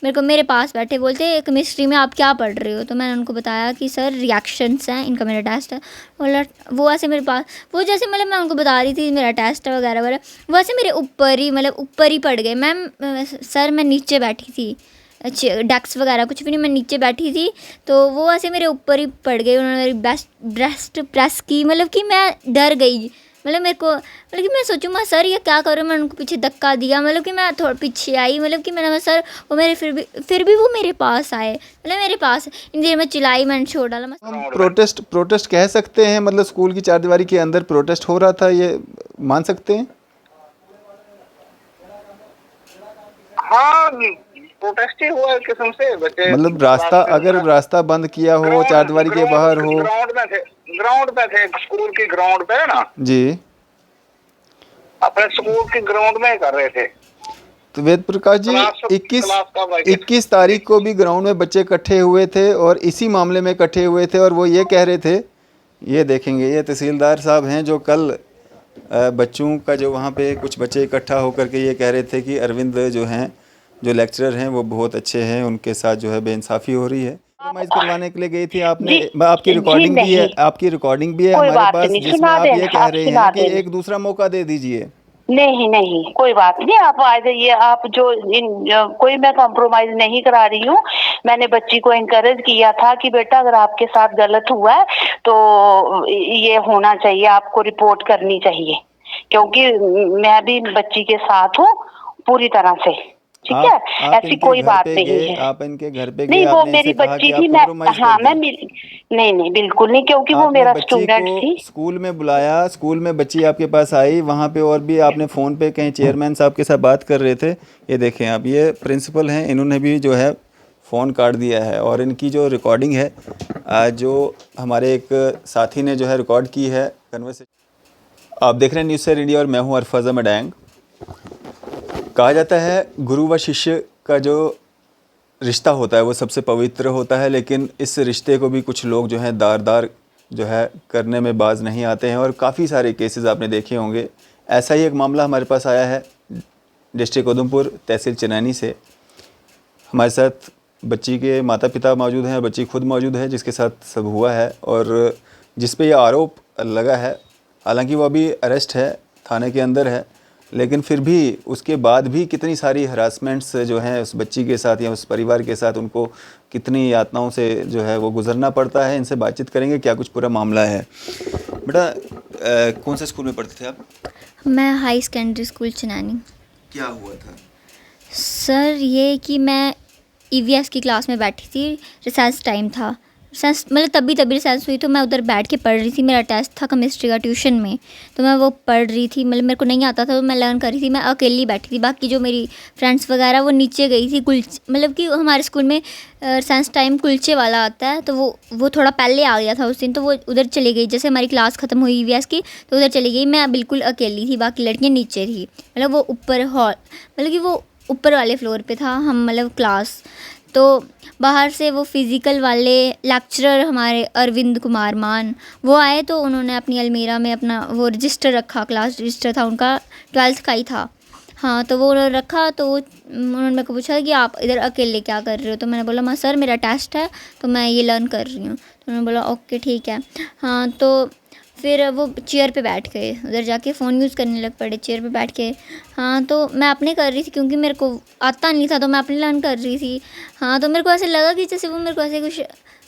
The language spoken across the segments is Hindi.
मेरे को मेरे पास बैठे बोलते केमिस्ट्री में आप क्या पढ़ रहे हो। तो मैंने उनको बताया कि सर रिएक्शंस हैं, इनका मेरा टेस्ट है। बोला वो ऐसे मेरे पास, वो जैसे मतलब मैं उनको बता रही थी मेरा टेस्ट है वगैरह वगैरह, वो ऐसे मेरे ऊपर ही मतलब ऊपर ही पड़ गए। मैम सर मैं नीचे बैठी थी, डेस्क वगैरह कुछ भी नहीं, मैं नीचे बैठी थी, तो वो ऐसे मेरे ऊपर ही पड़ गए। उन्होंने मेरी ब्रेस्ट प्रेस की, मतलब कि मैं डर गई। मतलब मेरे को मतलब कि मैं सोचूँ मैं सर ये क्या करूँ, मैं उनको पीछे धक्का दिया, मतलब कि मैं थोड़ा पीछे आई, मतलब कि मैंने सर वो मेरे फिर भी वो मेरे पास आए, मतलब मेरे पास इन देर में चिल्लाई, मैंने छोड़ डाला। हम प्रोटेस्ट कह सकते हैं, मतलब स्कूल की चारदीवारी के अंदर प्रोटेस्ट हो रहा था, ये मान सकते हैं? हाँ, प्रोटेस्ट ही हुआ एक किस्म से। बच्चे मतलब रास्ता, अगर रास्ता बंद किया हो, चारदीवारी के बाहर हो। ग्राउंड पे थे, स्कूल की ग्राउंड पे ना जी। अपने स्कूल की ग्राउंड में ही कर रहे थे। तो वेद प्रकाश जी, क्लास का 21 तारीख को भी ग्राउंड में बच्चे इकट्ठे हुए थे और इसी मामले में इकट्ठे हुए थे, और वो ये कह रहे थे, ये देखेंगे, ये तहसीलदार साहब हैं जो कल बच्चों का जो वहाँ पे कुछ बच्चे इकट्ठा होकर के ये कह रहे थे कि अरविंद जो हैं, जो लेक्चरर हैं, वो बहुत अच्छे हैं, उनके साथ जो है बेइंसाफ़ी हो रही है। कॉम्प्रोमाइज़ करवाने के लिए गई थी आपने? आपकी रिकॉर्डिंग भी है, आपकी रिकॉर्डिंग भी है हमारे पास, जिसमें आप ये कह रहे हैं कि एक दूसरा मौका दे दीजिए। नहीं नहीं, कोई बात नहीं, आप आ जाइए। आप कोई मैं कॉम्प्रोमाइज नहीं करा रही हूँ। मैंने बच्ची को इनकरेज किया था कि बेटा अगर आपके साथ गलत हुआ है तो ये होना चाहिए, आपको रिपोर्ट करनी चाहिए, क्योंकि मैं भी बच्ची के साथ हूँ पूरी तरह से। ठीक है, ऐसी कोई बात नहीं है। आप इनके घर पे गए, नहीं, वो आपने मेरी इनसे कहा बच्ची कि थी, आप मैं कॉम्प्रोमाइज़ हाँ कर मैं दें। नहीं नहीं बिल्कुल नहीं, क्योंकि वो आपने मेरा बच्ची स्टूडेंट को थी। स्कूल में बुलाया, स्कूल में बच्ची आपके पास आई, वहाँ पे और भी आपने फ़ोन पे कहीं चेयरमैन साहब के साथ बात कर रहे थे। ये देखें आप, ये प्रिंसिपल हैं, इन्होंने भी जो है फ़ोन काट दिया है, और इनकी जो रिकॉर्डिंग है, आज जो हमारे एक साथी ने जो है रिकॉर्ड की है कन्वर्सेशन। आप देख रहे हैं न्यूज़ से इंडिया और मैं हूँ अरफज़ा मडैंग। कहा जाता है गुरु व शिष्य का जो रिश्ता होता है वो सबसे पवित्र होता है, लेकिन इस रिश्ते को भी कुछ लोग जो हैं दार जो है करने में बाज नहीं आते हैं, और काफ़ी सारे केसेस आपने देखे होंगे। ऐसा ही एक मामला हमारे पास आया है डिस्ट्रिक्ट उधमपुर, तहसील चनैनी से। हमारे साथ बच्ची के माता पिता मौजूद हैं, बच्ची खुद मौजूद है जिसके साथ सब हुआ है, और जिस पे ये आरोप लगा है। हालांकि वो अभी अरेस्ट है, थाने के अंदर है, लेकिन फिर भी उसके बाद भी कितनी सारी हरासमेंट्स जो हैं उस बच्ची के साथ या उस परिवार के साथ, उनको कितनी यातनाओं से जो है वो गुजरना पड़ता है। इनसे बातचीत करेंगे क्या कुछ पूरा मामला है। बेटा कौन से स्कूल में पढ़ते थे आप? मैं हाई सेकेंडरी स्कूल चनैनी। क्या हुआ था? सर ये कि मैं ईवीएस की क्लास में बैठी थी, रिसेस टाइम था, रिसेस मतलब तभी रिसेस हुई, तो मैं उधर बैठ के पढ़ रही थी। मेरा टेस्ट था केमिस्ट्री का ट्यूशन में, तो मैं वो पढ़ रही थी, मतलब मेरे को नहीं आता था तो मैं लर्न कर रही थी। मैं अकेली बैठी थी, बाकी जो मेरी फ्रेंड्स वगैरह वो नीचे गई थी। मतलब कि हमारे स्कूल में रिसेस टाइम कुलचे वाला आता है, तो वो थोड़ा पहले आ गया था उस दिन, तो वो उधर चली गई। जैसे हमारी क्लास ख़त्म हुई ईवीएस की तो उधर चली गई। मैं बिल्कुल अकेली थी, बाकी लड़कियाँ नीचे थी। मतलब वो ऊपर हॉल, मतलब कि वो ऊपर वाले फ्लोर पे था हम, मतलब क्लास। तो बाहर से वो फ़िज़िकल वाले लेक्चरर हमारे अरविंद कुमार मान वो आए, तो उन्होंने अपनी अलमीरा में अपना वो रजिस्टर रखा, क्लास रजिस्टर था उनका, 12th का ही था। हाँ, तो वो उन्होंने रखा, तो उन्होंने मेरे को पूछा कि आप इधर अकेले क्या कर रहे हो। तो मैंने बोला मैं सर मेरा टेस्ट है तो मैं ये लर्न कर रही हूँ। तो उन्होंने बोला ओके ठीक है। हाँ, तो फिर वो चेयर पे बैठ गए, उधर जाके फ़ोन यूज़ करने लग पड़े चेयर पे बैठ के। हाँ, तो मैं अपने कर रही थी क्योंकि मेरे को आता नहीं था, तो मैं अपने लर्न कर रही थी। हाँ, तो मेरे को ऐसे लगा कि जैसे वो मेरे को ऐसे कुछ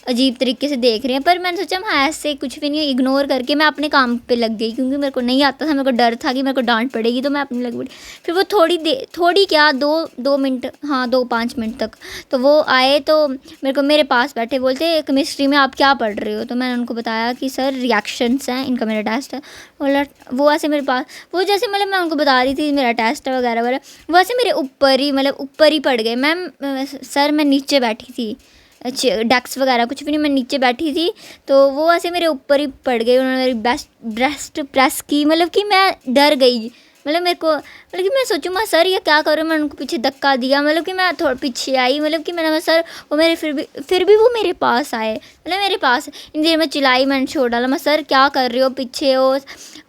अजीब तरीके से देख रहे हैं, पर मैंने सोचा हाँ ऐसे कुछ भी नहीं है, इग्नोर करके मैं अपने काम पे लग गई, क्योंकि मेरे को नहीं आता था। मेरे को डर था कि मेरे को डांट पड़ेगी, तो मैं अपने लग पड़ी। फिर वो थोड़ी क्या 2 मिनट, हाँ 2-5 मिनट तक, तो वो आए, तो मेरे को मेरे पास बैठे बोलते केमिस्ट्री में आप क्या पढ़ रहे हो। तो मैंने उनको बताया कि सर रिएक्शंस हैं, इनका मेरा टेस्ट है। बोला वो ऐसे मेरे पास, वो जैसे मतलब मैं उनको बता रही थी मेरा टेस्ट है वगैरह वगैरह, वो ऐसे मेरे ऊपर ही मतलब ऊपर ही पड़ गए। मैम सर मैं नीचे बैठी थी, डेस्क वगैरह कुछ भी नहीं, मैं नीचे बैठी थी, तो वो ऐसे मेरे ऊपर ही पड़ गए। उन्होंने मेरी ब्रेस्ट प्रेस की, मतलब कि मैं डर गई। मतलब मेरे को मतलब कि मैं सोचूँ मैं सर ये क्या करूँ, मैं उनको पीछे धक्का दिया, मतलब कि मैं थोड़ा पीछे आई, मतलब कि मैंने सर वो मेरे फिर भी वो मेरे पास आए, मतलब मेरे पास इन देर में चिल्लाई, मैंने छोड़ डाला, मैं सर क्या कर रहे हो पीछे हो,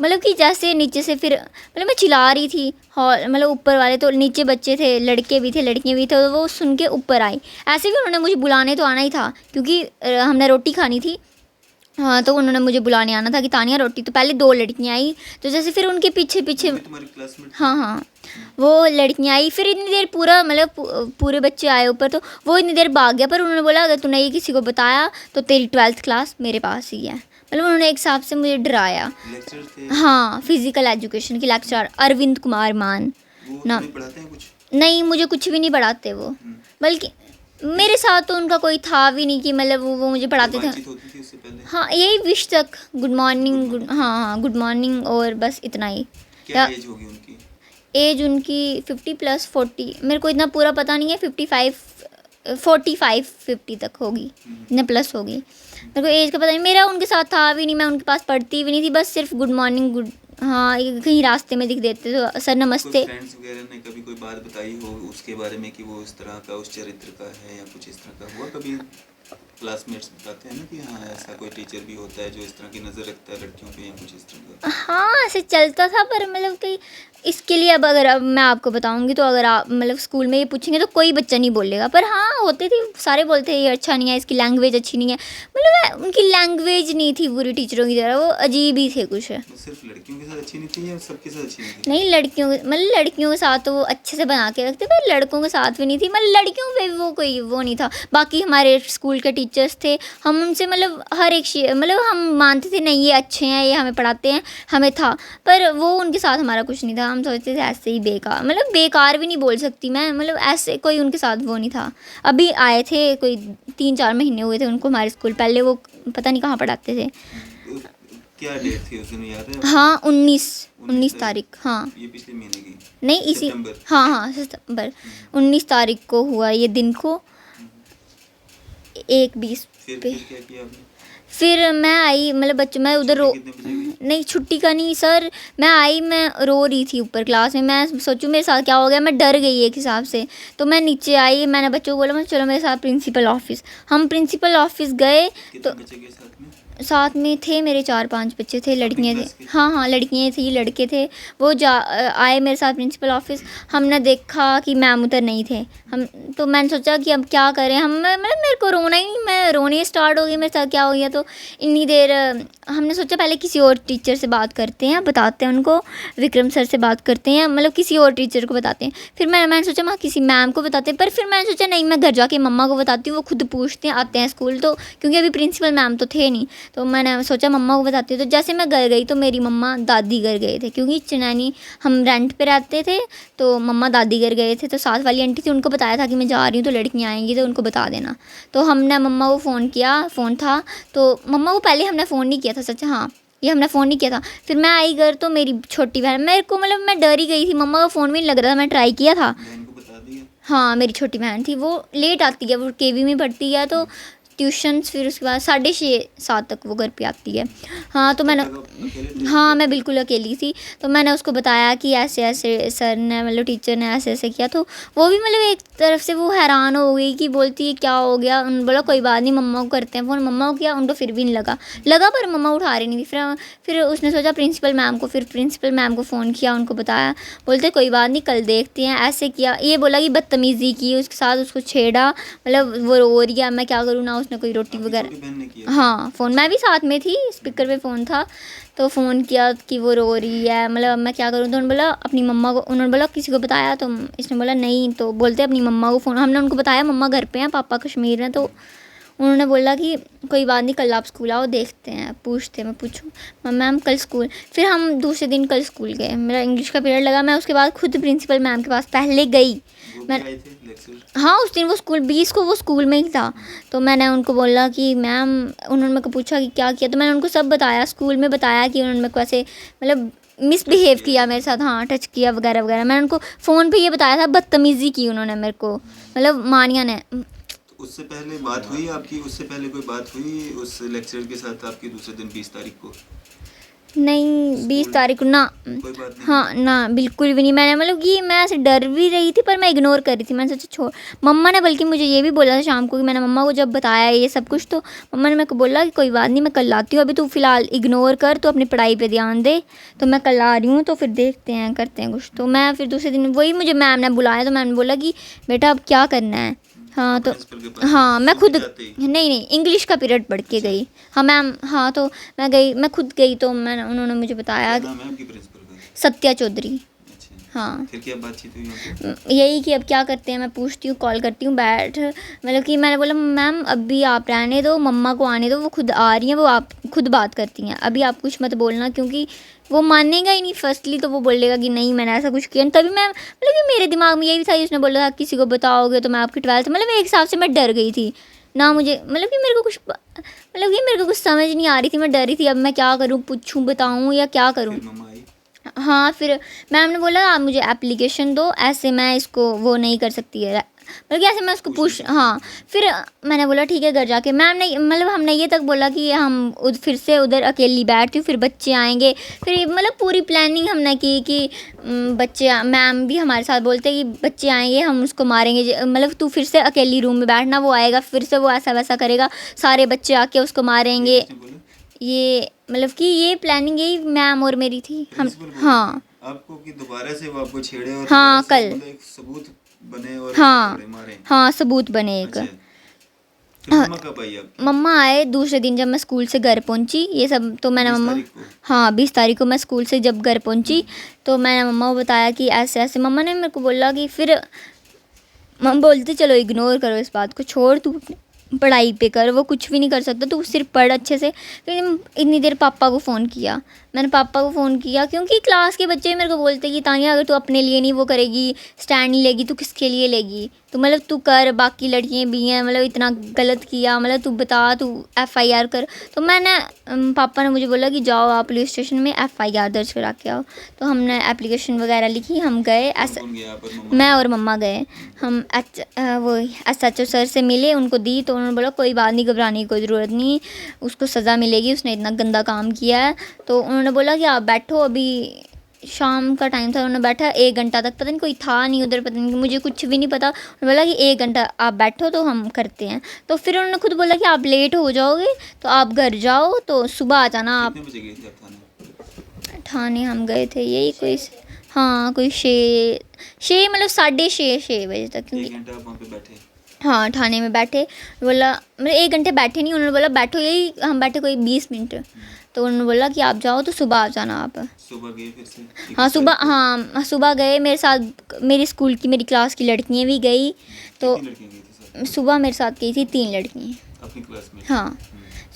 मतलब कि जैसे नीचे से फिर मतलब मैं चिल्ला रही थी हॉल, मतलब ऊपर वाले तो नीचे बच्चे थे, लड़के भी थे लड़कियाँ भी थे, तो वो सुन के ऊपर आई। ऐसे भी उन्होंने मुझे बुलाने तो आना ही था क्योंकि हमने रोटी खानी थी। हाँ, तो उन्होंने मुझे बुलाने आना था कि तानिया रोटी, तो पहले 2 लड़कियाँ आई, तो जैसे फिर उनके पीछे पीछे तुम्हारी क्लासमेट? हाँ हाँ वो लड़कियाँ आई, फिर इतनी देर पूरा मतलब पूरे बच्चे आए ऊपर, तो वो इतनी देर भाग गया, पर उन्होंने बोला अगर तूने ये किसी को बताया तो तेरी 12th क्लास मेरे पास ही है, मतलब उन्होंने एक हिसाब से मुझे डराया। लेक्चर थे? हाँ, फिजिकल एजुकेशन के लेक्चरर अरविंद कुमार मान वो ना। तुम्हें पढ़ाते हैं कुछ? नहीं, मुझे कुछ भी नहीं पढ़ाते वो, बल्कि मेरे साथ तो उनका कोई था भी नहीं कि मतलब वो मुझे पढ़ाते थे। बातचीत होती थी उससे पहले? हाँ, यही विश तक, गुड मॉर्निंग, गुड, हाँ हाँ गुड मॉर्निंग, और बस इतना ही। क्या एज होगी उनकी? एज उनकी 50 + 40, मेरे को इतना पूरा पता नहीं है, 55 45 50 तक होगी, इतना प्लस होगी, मेरे को एज का पता नहीं, मेरा उनके साथ था भी नहीं, मैं उनके पास पढ़ती भी नहीं थी, बस सिर्फ गुड मॉर्निंग गुड, हाँ ये कहीं रास्ते में दिख देते तो सर नमस्ते। कोई फ्रेंड्स वगैरह ने कभी कोई बात बताई हो उसके बारे में कि वो इस तरह का, उस चरित्र का है या कुछ इस तरह का हुआ कभी? क्लासमेट्स बताते हैं ना कि हाँ ऐसा कोई टीचर भी होता है जो इस तरह की नज़र रखता है लड़कियों पे या कुछ इस तरह का? हाँ, ऐसे चलता था, पर मतलब कि इसके लिए अब अगर अब मैं आपको बताऊंगी तो अगर आप मतलब स्कूल में ये पूछेंगे तो कोई बच्चा नहीं बोलेगा, पर हाँ होते थे, सारे बोलते हैं ये अच्छा नहीं है, इसकी लैंग्वेज अच्छी नहीं है, मतलब उनकी लैंग्वेज नहीं थी पूरी टीचरों की तरह, वो अजीब ही थे कुछ। वो सिर्फ लड़कियों के साथ अच्छी नहीं थी या सबके साथ अच्छी नहीं थी? नहीं, लड़कियों मतलब लड़कियों के साथ तो वो अच्छे से बना के रखते, पर लड़कों के साथ भी नहीं थी, मतलब लड़कियों पे भी वो कोई वो नहीं था। बाकी हमारे स्कूल के टीचर्स थे, हम उनसे मतलब हर एक मतलब हम मानते थे नहीं ये अच्छे हैं, ये हमें पढ़ाते हैं, हमें था, पर वो उनके साथ हमारा कुछ नहीं था, हम सोचते थे ऐसे ही बेकार, मतलब बेकार भी नहीं बोल सकती मैं, मतलब ऐसे कोई उनके साथ वो नहीं था। अभी आए थे कोई 3-4 महीने हुए थे उनको हमारे स्कूल, पहले वो पता नहीं कहाँ पढ़ाते थे। क्या डेट थी उस दिन याद है? हाँ, 19 तारीख, हाँ ये पिछले महीने की? नहीं, इसी सितंबर? हाँ हाँ सितंबर 19 तारीख को हुआ ये दिन को, 1:20 पे। फिर क्या किया आपने? फिर मैं आई, मतलब बच्चे मैं उधर रो, कितने बजे गई? नहीं छुट्टी का नहीं सर, मैं आई, मैं रो रही थी ऊपर क्लास में, मैं सोचूं मेरे साथ क्या हो गया, मैं डर गई एक हिसाब से, तो मैं नीचे आई, मैंने बच्चों को बोला मैं चलो मेरे साथ प्रिंसिपल ऑफिस, हम प्रिंसिपल ऑफिस गए, कितने तो बच्चे गए साथ में? साथ में थे मेरे 4-5 बच्चे थे, लड़कियाँ क्लास थी, के? हाँ हाँ लड़कियाँ थी, लड़के थे, वो आए मेरे साथ प्रिंसिपल ऑफिस, हमने देखा कि मैम उधर नहीं थे, हम तो मैंने सोचा कि अब क्या करें, हम मतलब मेरे को रोना ही, मैं रोने स्टार्ट हो गई, मेरे साथ क्या हो गया, तो इतनी देर हमने सोचा पहले किसी और टीचर से बात करते हैं, बताते हैं उनको, विक्रम सर से बात करते हैं, मतलब किसी और टीचर को बताते हैं, फिर मैंने सोचा मैं किसी मैम को बताते हैं, पर फिर मैंने सोचा नहीं मैं घर जाके मम्मा को बताती हूँ, वो खुद पूछते हैं आते हैं स्कूल, तो क्योंकि अभी प्रिंसिपल मैम तो थे नहीं, तो मैंने सोचा मम्मा को बताती हूँ, तो जैसे मैं घर गई तो मेरी मम्मा दादी घर गए थे, क्योंकि चनैनी हम रेंट पे रहते थे, तो मम्मा दादी घर गए थे, तो साथ वाली आंटी थी उनको बताया था कि मैं जा रही हूँ तो लड़कियाँ आएंगी तो उनको बता देना, तो हमने मम्मा को फ़ोन किया, फ़ोन था तो मम्मा को पहले हमने फ़ोन नहीं किया था, सच हाँ ये हमने फ़ोन नहीं किया था, फिर मैं आई घर तो मेरी छोटी बहन, मेरे को मतलब मैं डर ही गई थी, मम्मा का फ़ोन भी नहीं लग रहा था, मैं ट्राई किया था, बहन को बता दिया? हाँ मेरी छोटी बहन थी, वो लेट आती है, वो केवी में पढ़ती है, तो ट्यूशन्स फिर उसके बाद 6:30-7 तक वो घर पे आती है। हाँ तो मैंने, अकेले थे? हाँ मैं बिल्कुल अकेली थी, तो मैंने उसको बताया कि ऐसे ऐसे सर ने मतलब टीचर ने ऐसे ऐसे किया, तो वो भी मतलब एक तरफ से वो हैरान हो गई कि बोलती है क्या हो गया, उन्होंने बोला कोई बात नहीं मम्मा को करते हैं फ़ोन, मम्मा को किया, उनको फिर भी नहीं लगा पर मम्मा उठा रही नहीं थी, फिर उसने सोचा प्रिंसिपल मैम को, फिर प्रिंसिपल मैम को फ़ोन किया, उनको बताया, बोलते कोई बात नहीं कल देखते हैं, ऐसे किया, ये बोला कि बदतमीज़ी की उसके साथ, उसको छेड़ा, मतलब वो रो रही है, मैं क्या करूँ ना, उसने कोई रोटी आपकी वगैरह, छोटी बहन ने किया? हाँ फ़ोन, मैं भी साथ में थी, स्पीकर पे फ़ोन था, तो फ़ोन किया कि वो रो रही है, मतलब मैं क्या करूँ, तो उन्होंने बोला अपनी मम्मा को, उन्होंने बोला किसी को बताया, तो इसने बोला नहीं, तो बोलते अपनी मम्मा को फ़ोन, हमने उनको बताया मम्मा घर पे हैं, पापा कश्मीर हैं, तो उन्होंने बोला कि कोई बात नहीं कल आप स्कूल आओ देखते हैं, पूछते हैं, मैं पूछूँ मैम कल स्कूल, फिर हम दूसरे दिन कल स्कूल गए, मेरा इंग्लिश का पीरियड लगा, मैं उसके बाद खुद प्रिंसिपल मैम के पास पहले गई, वो मैं भी आए थे लेक्चर? हाँ उस दिन वो स्कूल 20 को वो स्कूल में ही था, तो मैंने उनको बोला कि मैम, उन्होंने मेरे को पूछा कि क्या किया, तो मैंने उनको सब बताया, स्कूल में बताया कि उन्होंने मेरे को ऐसे मतलब मिसबिहेव किया मेरे साथ, हाँ टच किया वगैरह वगैरह, मैंने उनको फ़ोन पे ये बताया था, बदतमीज़ी की उन्होंने मेरे को, मतलब मानिया ने। तो उससे पहले बात हुई आपकी, उससे पहले कोई बात हुई उस लेक्चर के साथ आपकी दूसरे दिन 20 तारीख को? नहीं 20 तारीख को ना। कोई बात नहीं। हाँ ना, बिल्कुल भी नहीं। मैंने मतलब कि मैं ऐसे डर भी रही थी पर मैं इग्नोर कर रही थी। मैंने सोचा छोड़। मम्मा ने बल्कि मुझे ये भी बोला था शाम को कि मैंने मम्मा को जब बताया ये सब कुछ तो मम्मा ने मेरे को बोला कि कोई बात नहीं, मैं कल आती हूँ, अभी तू फ़िलहाल इग्नोर कर, तो अपनी पढ़ाई पे ध्यान दे, तो मैं कल आ रही हूँ, तो फिर देखते हैं करते हैं कुछ। तो मैं फिर दूसरे दिन वही मुझे मैम ने बुलाया, तो मैम ने बोला कि बेटा अब क्या करना है। हाँ तो प्रिंसिपल के पास हाँ मैं खुद जाते ही। नहीं इंग्लिश का पीरियड पढ़ के गई। हाँ मैम, हाँ तो मैं गई, मैं खुद गई, तो मैंने उन्होंने मुझे बताया क्या नाम है आपकी प्रिंसिपल का? सत्या चौधरी। अच्छा। हाँ फिर क्या बातचीत हुई वहाँ पे? यही कि अब क्या करते हैं, मैं पूछती हूँ, कॉल करती हूँ, बैठ मतलब कि मैंने बोला मैम अभी आप रहने दो, मम्मा को आने दो, वो खुद आ रही हैं, वो आप खुद बात करती हैं, अभी आप कुछ मत बोलना, क्योंकि वो मानेगा ही नहीं फर्स्टली, तो वो बोलेगा कि नहीं मैंने ऐसा कुछ किया। तभी मैं मतलब कि मेरे दिमाग में यही था, उसने बोला था किसी को बताओगे तो मैं आपकी 12th मतलब एक हिसाब से मैं डर गई थी ना। मुझे मतलब कि मेरे को कुछ समझ नहीं आ रही थी, मैं डर रही थी अब मैं क्या करूँ, पूछूँ बताऊँ या क्या करूँ। फिर मम्मा आई? हाँ फिर मैम ने बोला आप मुझे एप्लीकेशन दो, ऐसे मैं इसको वो नहीं कर सकती है, मतलब कि ऐसे मैं उसको पूछ। हाँ फिर मैंने बोला ठीक है घर जाके। मैम ने मतलब हमने ये तक बोला कि हम फिर से उधर अकेली बैठती हूँ, फिर बच्चे आएंगे, फिर मतलब पूरी प्लानिंग हमने की कि बच्चे, मैम भी हमारे साथ बोलते हैं कि बच्चे आएंगे हम उसको मारेंगे, मतलब तू फिर से अकेली रूम में बैठना, वो आएगा फिर से वो ऐसा वैसा करेगा, सारे बच्चे आके उसको मारेंगे। किसने बोला? ये मतलब कि ये प्लानिंग यही मैम और मेरी थी हम। प्रिंसिपल बोल हाँ रहे हैं आपको कि दोबारा से वो आपको छेड़े और हाँ, दोबारा से कल। मतलब एक सबूत बने और हाँ उसको थोड़े मारे। हाँ सबूत बने एक। अच्छा। फिर मम्मा कब आई आप? मम्मा आए दूसरे दिन जब मैं स्कूल से घर पहुंची, ये सब तो मैंने 20 मम्मा। तारीख को? हाँ 20 तारीख को मैं स्कूल से जब घर पहुंची तो मैंने मम्मा को बताया कि ऐसे ऐसे। मम्मा ने मेरे को बोला कि फिर मम्मा बोलते चलो इग्नोर करो इस बात को, छोड़ तू पढ़ाई पे कर, वो कुछ भी नहीं कर सकता, तू सिर्फ पढ़ अच्छे से। फिर इतनी देर पापा को फ़ोन किया, मैंने पापा को फ़ोन किया क्योंकि क्लास के बच्चे मेरे को बोलते कि तानिया अगर तू अपने लिए नहीं वो करेगी, स्टैंड नहीं लेगी, तू किसके लिए लेगी, तो मतलब तू कर, बाकी लड़कियाँ भी हैं, मतलब इतना गलत किया, मतलब तू बता, तू FIR कर। तो मैंने पापा ने मुझे बोला कि जाओ आप पुलिस स्टेशन में FIR दर्ज करा के आओ। तो हमने एप्लीकेशन वगैरह लिखी, हम गए, कौन गया आप और मम्मा? मैं और मम्मा गए। हम वो SHO सर से मिले, उनको दी, तो उन्होंने बोला कोई बात नहीं, घबराने की कोई ज़रूरत नहीं, उसको सज़ा मिलेगी, उसने इतना गंदा काम किया है। तो उन्होंने बोला कि आप बैठो, अभी शाम का टाइम था, उन्होंने बैठा 1 घंटा तक, पता नहीं कोई था नहीं उधर, पता नहीं मुझे कुछ भी नहीं पता। उन्होंने बोला कि 1 घंटा आप बैठो तो हम करते हैं। तो फिर उन्होंने खुद बोला कि आप लेट हो जाओगे तो आप घर जाओ, तो सुबह आ जाना आप। कितने बजे गए थे आप थाने? थाने हम गए थे यही कोई हाँ कोई 6 मतलब 6:30 बजे तक, 1 क्योंकि घंटा आप वहाँ पे बैठे? हाँ थाने में बैठे। बोला मतलब 1 घंटे बैठे नहीं, उन्होंने बोला बैठो, यही हम बैठे कोई 20 मिनट। तो उन्होंने बोला कि आप जाओ तो सुबह आ जाना आप। सुबह गए फिर से? हाँ 21 सुबह, तारीख को? हाँ सुबह गए, मेरे साथ मेरी स्कूल की मेरी क्लास की लड़कियाँ भी गई। तो कितनी लड़कियाँ गई थी साथ? सुबह मेरे साथ गई थी 3 लड़कियाँ। अपनी क्लास में? हाँ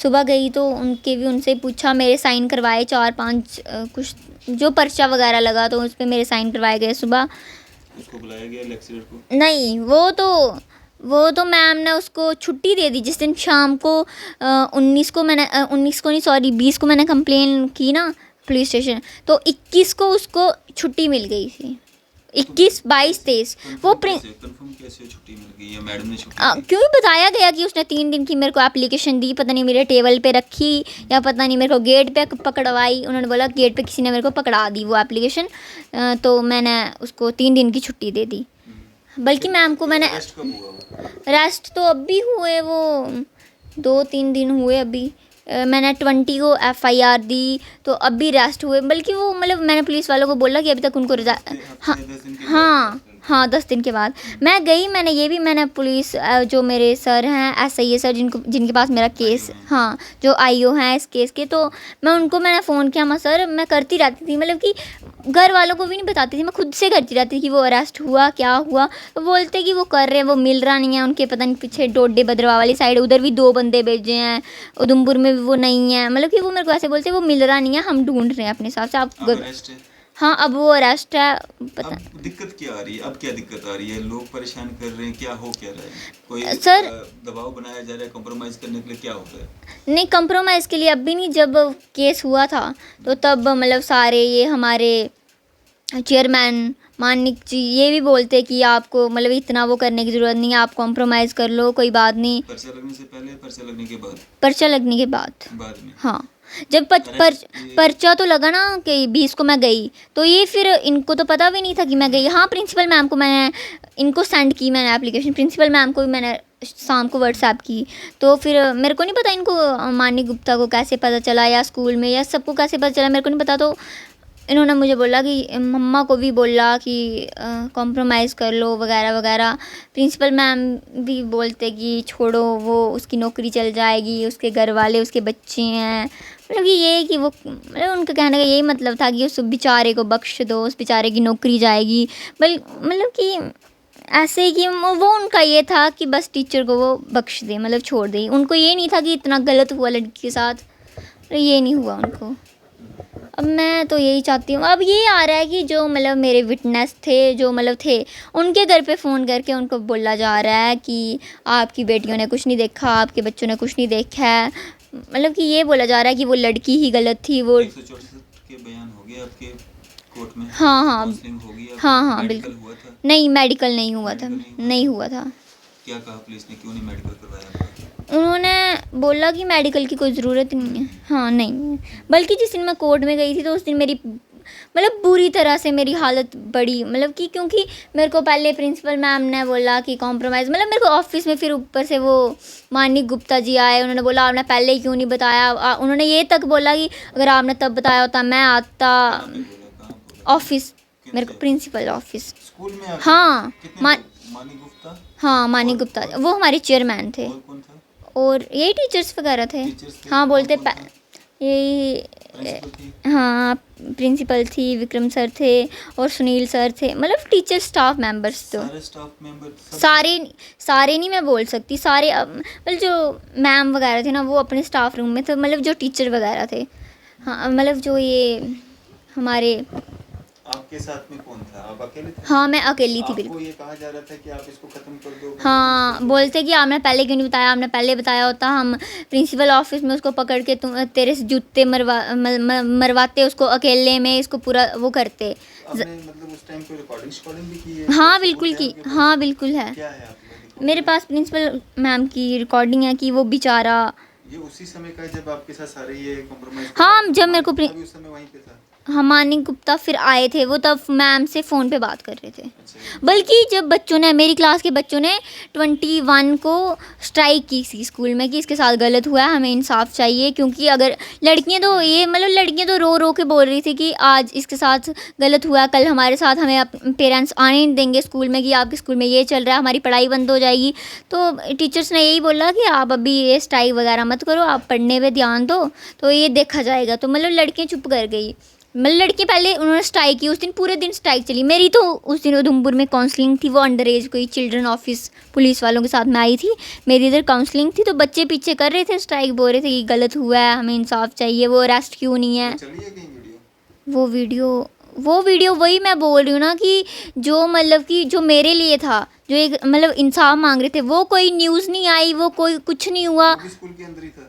सुबह गई तो उनके भी, उनसे पूछा, मेरे साइन करवाए 4-5 कुछ जो पर्चा वगैरह लगा तो उस पर मेरे साइन करवाए गए सुबह। उसको बुलाया गया लेक्चरर को? नहीं वो तो मैम ने उसको छुट्टी दे दी जिस दिन शाम को 19 को मैंने 19 को नहीं सॉरी 20 को मैंने कंप्लेन की ना पुलिस स्टेशन, तो 21 को उसको छुट्टी मिल गई थी। 21, 22, 23 वो कंफर्म कैसे छुट्टी मिल गई या मैडम ने छुट्टी दी? क्योंकि बताया गया कि उसने 3 दिन की मेरे को एप्लीकेशन दी, पता नहीं मेरे टेबल पे रखी या पता नहीं मेरे को गेट पे पकड़वाई। उन्होंने बोला गेट पे किसी ने मेरे को पकड़ा दी वो एप्लीकेशन, तो मैंने उसको 3 दिन की छुट्टी दे दी। बल्कि मैम को मैंने अरेस्ट कब हुआ वो? रेस्ट तो अभी हुए, वो 2-3 दिन हुए अभी। मैंने 20 को FIR दी तो अभी रेस्ट हुए, बल्कि वो मतलब मैंने पुलिस वालों को बोला कि अभी तक उनको हाँ 10 दिन के बाद? हाँ 10 दिन के बाद मैं गई। मैंने पुलिस जो मेरे सर हैं SIA सर जिनके पास मेरा केस, हाँ जो IO हैं इस केस के, तो मैंने फ़ोन किया, मैं सर मैं करती रहती थी, मतलब कि घर वालों को भी नहीं बताती थी, मैं खुद से करती रहती थी कि वो अरेस्ट हुआ क्या हुआ। तो बोलते कि वो कर रहे हैं, वो मिल रहा नहीं है उनके, पता नहीं पीछे डोडे भद्रवा वाली साइड उधर भी 2 बंदे भेजे हैं, उधमपुर में भी वो नहीं है, मतलब कि वो मेरे को ऐसे बोलते वो मिल रहा नहीं है, हम ढूंढ रहे हैं अपने हिसाब से। अब आप अरेस्ट है? हाँ अब वो अरेस्ट है। पता अब दिक्कत क्या आ रही है? अब क्या दिक्कत आ रही है? लोग परेशान कर रहे हैं, क्या हो क्या रहा है? कोई सर दबाव बनाया जा रहा है कॉम्प्रोमाइज करने के लिए, क्या हो रहा है? नहीं कंप्रोमाइज़ के लिए अब भी नहीं, जब केस हुआ था तो तब मतलब सारे ये हमारे चेयरमैन मानिक जी ये भी बोलते कि आपको मतलब इतना वो करने की ज़रूरत नहीं है, आप कॉम्प्रोमाइज़ कर लो, कोई बात नहीं। पर्चा लगने से पहले, पर्चा लगने के बाद? पर्चा लगने के बाद। बाद में। हाँ, जब पर्चा तो लगा ना कि 20 को मैं गई, तो ये फिर इनको तो पता भी नहीं था कि मैं गई। हाँ, प्रिंसिपल मैम को मैंने इनको सेंड की, मैंने एप्लीकेशन प्रिंसिपल मैम को भी मैंने शाम को व्हाट्सएप की। तो फिर मेरे को नहीं पता इनको मानिक गुप्ता को कैसे पता चला, या स्कूल में या सबको कैसे पता चला, मेरे को नहीं पता। तो इन्होंने मुझे बोला कि मम्मा को भी बोला कि कॉम्प्रोमाइज़ कर लो वगैरह वगैरह। प्रिंसिपल मैम भी बोलते कि छोड़ो, वो उसकी नौकरी चल जाएगी, उसके घर वाले उसके बच्चे हैं। मतलब कि ये कि वो मतलब उनका कहने का यही मतलब था कि उस बेचारे को बख्श दो, उस बेचारे की नौकरी जाएगी। मतलब कि ऐसे ही कि वो उनका ये था कि बस टीचर को वो बख्श दे, मतलब छोड़ दे। उनको ये नहीं था कि इतना गलत हुआ लड़की के साथ, ये नहीं हुआ उनको। अब मैं तो यही चाहती हूँ। अब ये आ रहा है कि जो मतलब मेरे विटनेस थे, जो मतलब थे, उनके घर पे फ़ोन करके उनको बोला जा रहा है कि आपकी बेटियों ने कुछ नहीं देखा, आपके बच्चों ने कुछ नहीं देखा है। मतलब कि ये बोला जा रहा है कि वो लड़की ही गलत थी। वो 164 के बयान हो गए आपके कोर्ट में? हाँ हाँ काउंसलिंग हो गई आपकी? हाँ मेडिकल बिल्कुल। हुआ था? नहीं, मेडिकल नहीं हुआ था, नहीं हुआ था। क्या कहा पुलिस ने, क्यों नहीं मेडिकल करवाया आपका? उन्होंने बोला कि मेडिकल की कोई ज़रूरत नहीं है। हाँ, नहीं, बल्कि जिस दिन मैं कोर्ट में गई थी तो उस दिन मेरी मतलब बुरी तरह से मेरी हालत बड़ी, मतलब कि क्योंकि मेरे को पहले प्रिंसिपल मैम ने बोला कि कॉम्प्रोमाइज़, मतलब मेरे को ऑफिस में फिर ऊपर से वो मानिक गुप्ता जी आए। उन्होंने बोला आपने पहले ही क्यों नहीं बताया। उन्होंने ये तक बोला कि अगर आपने तब बताया होता मैं आता ऑफिस, मेरे को प्रिंसिपल ऑफिस। स्कूल में आके? हाँ, कितने मा- लोग? मानी गुप्ता? हाँ, मानिक गुप्ता वो हमारे चेयरमैन थे, और कौन था? और यही टीचर्स वगैरह थे। टीचर्स थे? हाँ, बोलते कौन था? यही प्रिंसिपल थी? हाँ, प्रिंसिपल थी, विक्रम सर थे और सुनील सर थे। मतलब टीचर स्टाफ मेंबर्स तो सारे स्टाफ मेंबर सब? सारे नहीं मैं बोल सकती, सारे मतलब जो मैम वगैरह थे ना वो अपने स्टाफ रूम में थे, मतलब जो टीचर वगैरह थे। हाँ, मतलब जो ये हमारे। आपके साथ में कौन था? आप अकेले थे? हाँ, मैं अकेली थी आपको बिल्कुल। ये कहा जा रहा था कि आप इसको खत्म कर दो? हाँ, बोलते कि आपने पहले क्यों नहीं बताया, आपने पहले बताया होता, हम प्रिंसिपल ऑफिस में उसको पकड़ के तुम तेरे से जूते मरवाते, उसको अकेले में इसको पूरा वो करते। आपने मतलब उस टाइम पे रिकॉर्डिंग भी की है? हाँ तो बिल्कुल सबूत है की, आपके पास? हाँ बिल्कुल है। क्या है आपके पास recording? मेरे पास प्रिंसिपल मैम की रिकॉर्डिंग है कि वो बेचारा। ये उसी समय का है जब आपके साथ सारे ये कॉम्प्रोमाइज? हाँ, जब मेरे को उस समय वहीं पे था? हाँ, मानिक गुप्ता फिर आए थे, वो तब मैम से फ़ोन पे बात कर रहे थे। अच्छा। बल्कि जब बच्चों ने, मेरी क्लास के बच्चों ने 21 को स्ट्राइक की थी स्कूल में कि इसके साथ गलत हुआ है, हमें इंसाफ चाहिए। क्योंकि अगर लड़कियां तो ये मतलब लड़कियां तो रो रो के बोल रही थी कि आज इसके साथ गलत हुआ, कल हमारे साथ हमें पेरेंट्स आने नहीं देंगे स्कूल में, कि आपके स्कूल में ये चल रहा है, हमारी पढ़ाई बंद हो जाएगी। तो टीचर्स ने यही बोला कि आप अभी ये स्ट्राइक वगैरह मत करो, आप पढ़ने पर ध्यान दो, तो ये देखा जाएगा। तो मतलब लड़कियाँ चुप कर गई। मतलब लड़की पहले उन्होंने स्ट्राइक की, उस दिन पूरे दिन स्ट्राइक चली। मेरी तो उस दिन उधमपुर में काउंसलिंग थी, वो अंडर एज कोई चिल्ड्रन ऑफिस पुलिस वालों के साथ में आई थी, मेरी इधर काउंसलिंग थी। तो बच्चे पीछे कर रहे थे स्ट्राइक, बोल रहे थे कि गलत हुआ है, हमें इंसाफ चाहिए, वो अरेस्ट क्यों नहीं है। चली है कहीं वीडियो? वो वीडियो वही मैं बोल रही हूँ ना कि जो मतलब कि जो मेरे लिए था, जो एक मतलब इंसाफ मांग रहे थे, वो कोई न्यूज़ नहीं आई, वो कोई कुछ नहीं हुआ। वो भी स्कूल के अंदर ही था?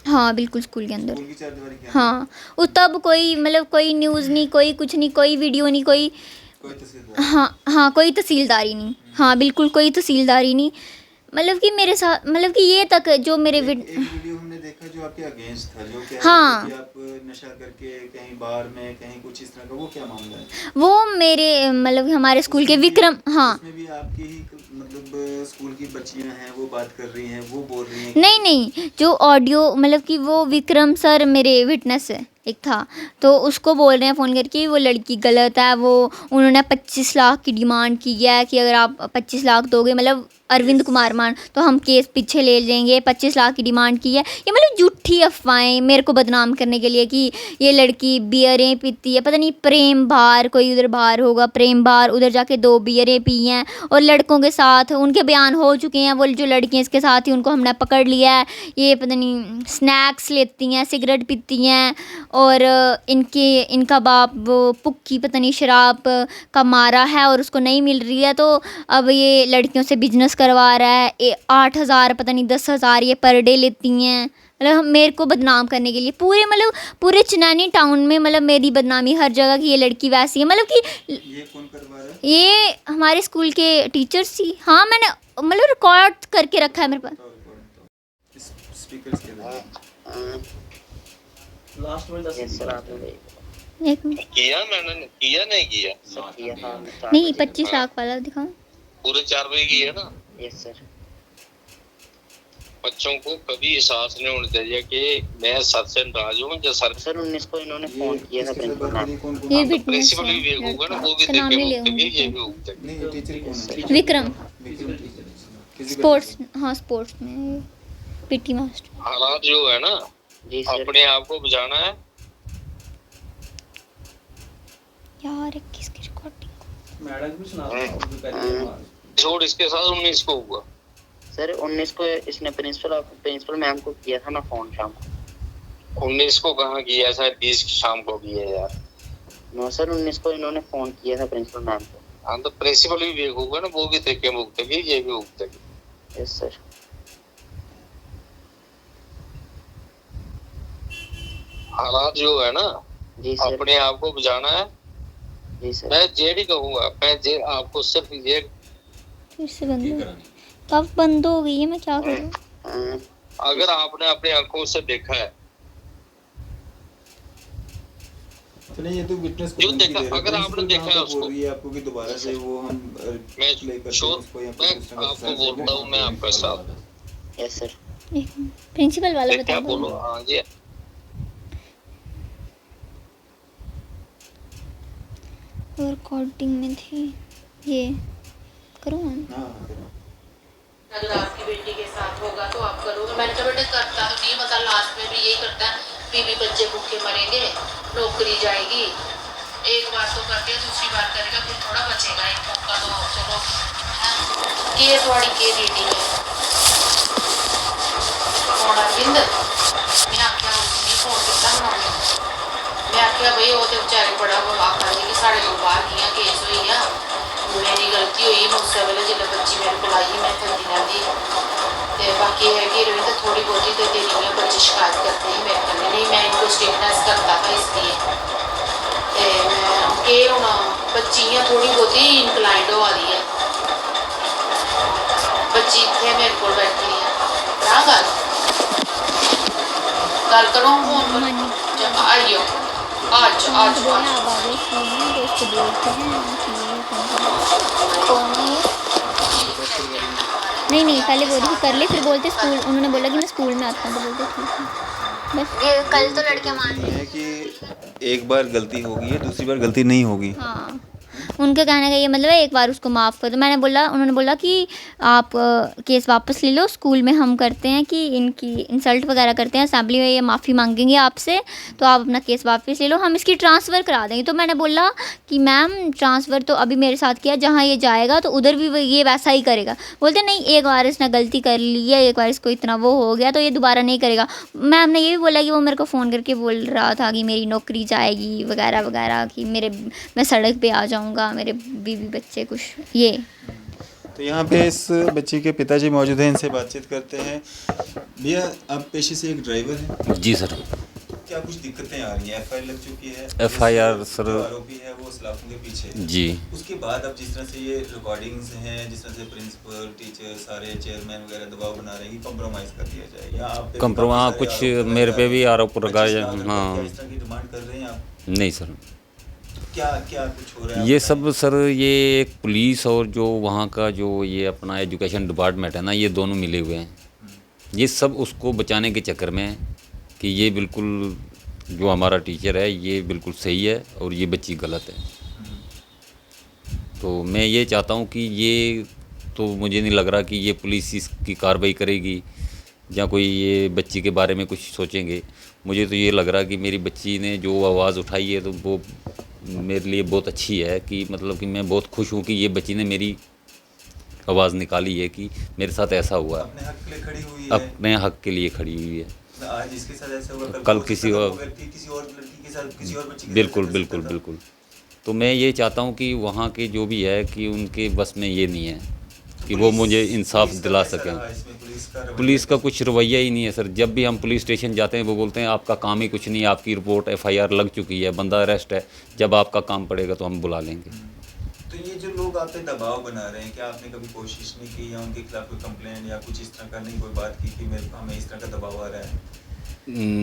हाँ बिल्कुल, स्कूल के अंदर। स्कूल की चारदीवारी के अंदर? हाँ, वो तब कोई मतलब कोई न्यूज़ नहीं, कोई कुछ नहीं, कोई वीडियो नहीं, कोई तहसीलदार? हाँ कोई तहसीलदारी नहीं। हाँ बिल्कुल, कोई तहसीलदारी नहीं। मतलब कि मेरे साथ मतलब कि ये तक जो मेरे एक वीडियो हमने देखा जो आपके अगेंस्ट था, जो कह हाँ। रहे थे कि आप नशा करके कहीं बार में कहीं कुछ इस तरह का, वो क्या मामला है? वो मेरे मतलब हमारे स्कूल के विक्रम। हाँ, उसमें भी आपकी ही मतलब स्कूल की बच्चियां हैं, वो बात कर रही हैं, वो बोल रही हैं? नहीं, जो ऑडियो मतलब कि वो विक्रम सर मेरे विटनेस है एक था, तो उसको बोल रहे हैं फ़ोन करके वो लड़की गलत है। वो उन्होंने 25 लाख की डिमांड की है कि अगर आप 25 लाख दोगे, मतलब अरविंद कुमार मान, तो हम केस पीछे ले लेंगे। 25 लाख की डिमांड की है। ये मतलब झूठी अफवाहें मेरे को बदनाम करने के लिए कि ये लड़की बियरें पीती है, पता नहीं प्रेम बार, कोई उधर बार होगा प्रेम बार, उधर जाके 2 बियरें पी हैं और लड़कों के साथ उनके बयान हो चुके हैं। वो जो लड़कियाँ इसके साथ ही उनको हमने पकड़ लिया है, ये पता नहीं स्नैक्स लेती हैं, सिगरेट पीती हैं, और इनका बाप वो पुक्की पता नहीं शराब का मारा है और उसको नहीं मिल रही है, तो अब ये लड़कियों से बिजनेस करवा रहा है। 8,000 पता नहीं 10,000 ये पर डे लेती हैं। मतलब हम मेरे को बदनाम करने के लिए पूरे मतलब पूरे चनैनी टाउन में मतलब मेरी बदनामी हर जगह की ये लड़की वैसी है मतलब कि ये कौन करवा रहा है? ये हमारे स्कूल के टीचर्स ही। हाँ मैंने मतलब रिकॉर्ड करके रखा है मेरे पास। स्पीकर के लिए लास्ट में 10 यस सर आपने एक मिनट, किया मैंने किया नहीं किया सर किया हाँ नहीं 25 लाख वाला दिखाओ। पूरे 4 बजे की है ना। यस सर बच्चों को कभी एहसास नहीं होना चाहिए कि मैं सर से नाराज हूँ या सर सर 19 को इन्होंने फोन किया था प्रिंसिपल मैम। कौन कौन? ये तो विटनेस प्रिंसिपल है भी होगा ना, लड़का, वो भी उसका नाम देखे नहीं ले होंगे, ये भी होंगे। होगा। नहीं, ये टीचर कौन है? विक्रम विक्रम टीचर। किसी का स्पोर्ट्स, हाँ स्पोर्ट्स में पीटी मास्टर। हालात जो है ना, जी सर अपने आप को बचाना है। यार किसकी रिकॉर्डिंग? मैडम भी सुना दो जो करिए मार। छोड़ इसके साथ 19 को हुआ। सर 19 को इसने प्रिंसिपल मैम को किया था ना फोन शाम को। 19 को कहाँ किया, शायद 20 की शाम को किया यार। नो सर 19 को इन्होंने फोन किया था प्रिंसिपल मैम को। हाँ तो प्रिंसिपल भी बेवकूफ है ना, वो भी देखे मुक्तगी, ये भी मुक्तगी। यस सर हालात जो है ना, जी सर अपने आप को बचाना है। जी सर मैं जे नहीं कहूंगा, मैं जे आपको सिर्फ ये फिर से बंद हो कब बंद हो गई है, मैं क्या करूँ? अगर आपने अपनी आंखों से देखा है, तो नहीं, ये तो विटनेस को जो धमकी देखा, दे रहा है। अगर आपने प्रिंसिपल देखा है यहाँ पे उसको। बोल रही है आपको कि दोबारा से वो हम मैं प्ले करते हैं शोर उसको या मैं कुछ तरह आपको बोलता हूँ, मैं आपका साथ। यस सर एक मिनट, प्रिंसिपल वाला क्या बता बोलो? दो। हाँ जी, वो रिकॉर्डिंग में थी ये, करो ऑन। हाँ, अगर आपकी बेटी के साथ होगा तो आप करोगे। मैंने कहा बेटा करता तो नहीं, मतलब लास्ट में भी यही करता है, बीवी बच्चे भूखे मरेंगे, नौकरी जाएगी। एक बार तो करके दूसरी बार करेगा, फिर थोड़ा बचेगा। एक मौका तो चलो के थोड़ी के रेडी है कौन अरविंद मैं आख्या उसने फोन किया बनाने। मैं आख्या भाई वो तो बेचारे बड़ा वो आखा कि साढ़े को बाहर किया केस हुई है, मेरी गलती हुई। मैं उस वेले जो बच्ची मेरे को आई मैं करती रहती। तो बाकी है कि रविंद्र थोड़ी बहुत ही तो तेरी में बच्चे शिकायत करते हैं, मैं करने नहीं, मैं इनको स्टेटनेस करता था इसलिए। के हूँ बच्ची थोड़ी बहुत ही इंक्लाइंड हो रही है, बच्ची इतने मेरे को बैठी है ना गल करो फोन पर आइयो आज आज अब आगे सुनिए, दोस्त बोलते हैं कौन है ये? नहीं पहले बोली कि कर ले, फिर बोलते स्कूल, उन्होंने बोला कि मैं स्कूल में आता हूँ, तो बोलते ठीक है बस। ये कल तो लड़के मान ये है कि एक बार गलती होगी है, दूसरी बार गलती नहीं होगी। हाँ उनका कहने का ये मतलब है एक बार उसको माफ़ कर दो। मैंने बोला, उन्होंने बोला कि आप केस वापस ले लो, स्कूल में हम करते हैं कि इनकी इंसल्ट वगैरह करते हैं, असेंबली में ये माफ़ी मांगेंगे आपसे, तो आप अपना केस वापस ले लो, हम इसकी ट्रांसफ़र करा देंगे। तो मैंने बोला कि मैम ट्रांसफ़र तो अभी मेरे साथ किया, जहाँ ये जाएगा तो उधर भी ये वैसा ही करेगा। बोलते नहीं, एक बार इसने गलती कर ली है, एक बार इसको इतना वो हो गया तो ये दोबारा नहीं करेगा। मैम ने ये भी बोला कि वो मेरे को फ़ोन करके बोल रहा था कि मेरी नौकरी जाएगी वगैरह वगैरह, कि मैं सड़क पे आ जाऊँगा, मेरे बीवी बच्चे कुछ ये। तो यहाँ पे इस बच्ची के पिताजी मौजूद हैं, इनसे बातचीत करते हैं। भैया आप पेशे से एक ड्राइवर हैं? जी सर। क्या कुछ दिक्कतें आ रही हैं? एफआईआर लग चुकी है, एफआईआर सर, जो आरोपी है वो सलाखों के पीछे है। जी। उसके बाद अब जिस तरह से ये रिकॉर्डिंग्स हैं, जिस तरह से प्रिंसिपल, टीचर, सारे चेयरमैन वगैरह दबाव बना रहे हैं कि कॉम्प्रोमाइज़ कर दिया जाए, या आप कॉम्प्रोमाइज़ कुछ मेरे पे भी आरोप लगाया। हाँ इस तरह की डिमांड कर रहे हैं आप? नहीं सर, क्या कुछ हो रहा है? ये सब सर, ये एक पुलिस और जो वहाँ का जो ये अपना एजुकेशन डिपार्टमेंट है ना, ये दोनों मिले हुए हैं। ये सब उसको बचाने के चक्कर में है कि ये बिल्कुल जो हमारा टीचर है ये बिल्कुल सही है और ये बच्ची गलत है। तो मैं ये चाहता हूँ कि ये, तो मुझे नहीं लग रहा कि ये पुलिस इसकी कार्रवाई करेगी या कोई ये बच्ची के बारे में कुछ सोचेंगे। मुझे तो ये लग रहा कि मेरी बच्ची ने जो आवाज़ उठाई है तो वो मेरे लिए बहुत अच्छी है, कि मतलब कि मैं बहुत खुश हूँ कि ये बच्ची ने मेरी आवाज़ निकाली है कि मेरे साथ ऐसा हुआ है, अपने हक के लिए खड़ी हुई है, अपने हक के लिए खड़ी हुई है। आज इसके साथ ऐसा हुआ, कल किसी और लड़की, किसी और लड़की के साथ, किसी और बच्ची के बिल्कुल साथ ऐसा बिल्कुल था। बिल्कुल। तो मैं ये चाहता हूँ कि वहाँ के जो भी है कि उनके बस में ये नहीं है कि वो मुझे इंसाफ पुलिस का दिला कैसा सकें। रहा इसमें? पुलिस पुलिस का कुछ रवैया ही नहीं है सर। जब भी हम पुलिस स्टेशन जाते हैं वो बोलते हैं आपका काम ही कुछ नहीं, आपकी रिपोर्ट FIR लग चुकी है, बंदा अरेस्ट है, जब आपका काम पड़ेगा तो हम बुला लेंगे। तो ये जो लोग आप पे दबाव बना रहे हैं, क्या आपने कभी कोशिश नहीं की या उनके खिलाफ कोई कंप्लेंट या कुछ इस तरह का नहीं कोई बात की कि मेरे को हमें इस तरह का दबाव आ रहा है?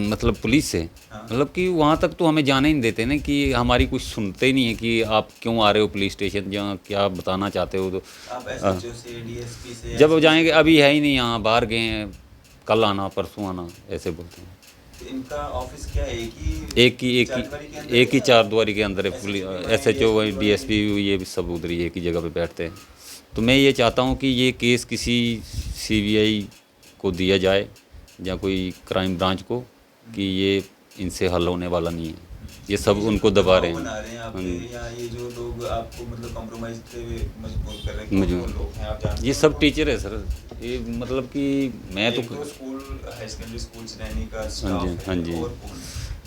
मतलब पुलिस से हाँ। मतलब कि वहाँ तक तो हमें जाने ही नहीं देते ना, कि हमारी कुछ सुनते ही नहीं है कि आप क्यों आ रहे हो पुलिस स्टेशन, जहाँ क्या बताना चाहते हो। तो आप SHO से DSP से जब जाएंगे अभी है ही नहीं यहाँ, बाहर गए हैं, कल आना परसों आना ऐसे बोलते हैं। तो इनका ऑफिस क्या है? एक ही चार द्वारी के अंदर है। SHO DSP ये भी सब उधर ही एक ही जगह पे बैठते हैं। तो मैं ये चाहता हूँ कि ये केस किसी CBI को दिया जाए या कोई क्राइम ब्रांच को, कि ये इनसे हल होने वाला नहीं है। ये सब उनको दबा रहे बना रहे हैं आप पे, हैं। या ये जो लोग आपको मतलब कॉम्प्रोमाइज के हुए मजबूर कर रहे हैं, मुझे- कौन लोग हैं आप जानते ये हैं? सब टीचर है सर। ये मतलब कि मैं तो एक दो school high secondary school Chenani का हाँ स्टाफ जी, है, हाँ जी। और कौन?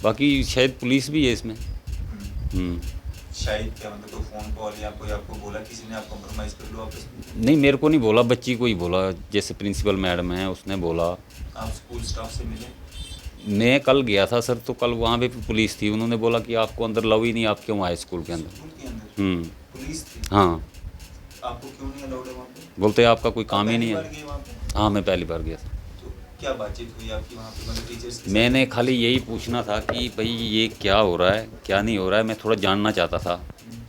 बाकी शायद पुलिस भी है इसमें। शायद क्या मतलब कोई फोन कॉल या कोई आपको बोला किसी ने आप कॉम्प्रोमाइज कर लो आपस में? नहीं, मेरे को नहीं बोला, बच्ची को ही बोला। जैसे प्रिंसिपल मैडम है उसने बोला। आप स्कूल स्टाफ से मिले? मैं कल गया था सर, तो कल वहाँ पे पुलिस थी। उन्होंने बोला कि आपको अंदर अलाउ ही नहीं, आप क्यों आए स्कूल के अंदर। स्कूल के अंदर पुलिस थी? हाँ, आपको क्यों नहीं अलाउड है वहाँ पे? बोलते आपका कोई काम ही आप नहीं पहली बार है। गए वहाँ पे? हाँ, मैं पहली बार गया था। तो क्या बातचीत हुई आपकी वहाँ पे मतलब टीचर्स के साथ? मैंने खाली यही पूछना था कि भाई ये क्या हो रहा है क्या नहीं हो रहा है, मैं थोड़ा जानना चाहता था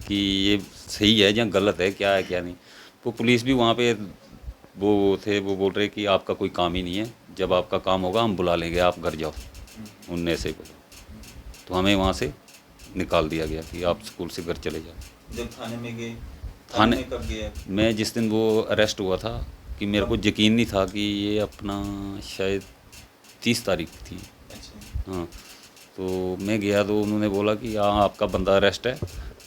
कि ये सही है या गलत है, क्या है क्या नहीं। तो पुलिस भी वहाँ पे वो थे, वो बोल रहे कि आपका कोई काम ही नहीं है, जब आपका काम होगा हम बुला लेंगे, आप घर जाओ। उनने ऐसे बोला। तो हमें वहाँ से निकाल दिया गया कि आप स्कूल से घर चले जाओ। जब थाने में गए, थाने में कब गए? मैं जिस दिन वो अरेस्ट हुआ था, कि मेरे को यकीन नहीं था कि ये अपना शायद 30 तारीख थी। अच्छा। हाँ, तो मैं गया तो उन्होंने बोला कि हाँ आपका बंदा अरेस्ट है,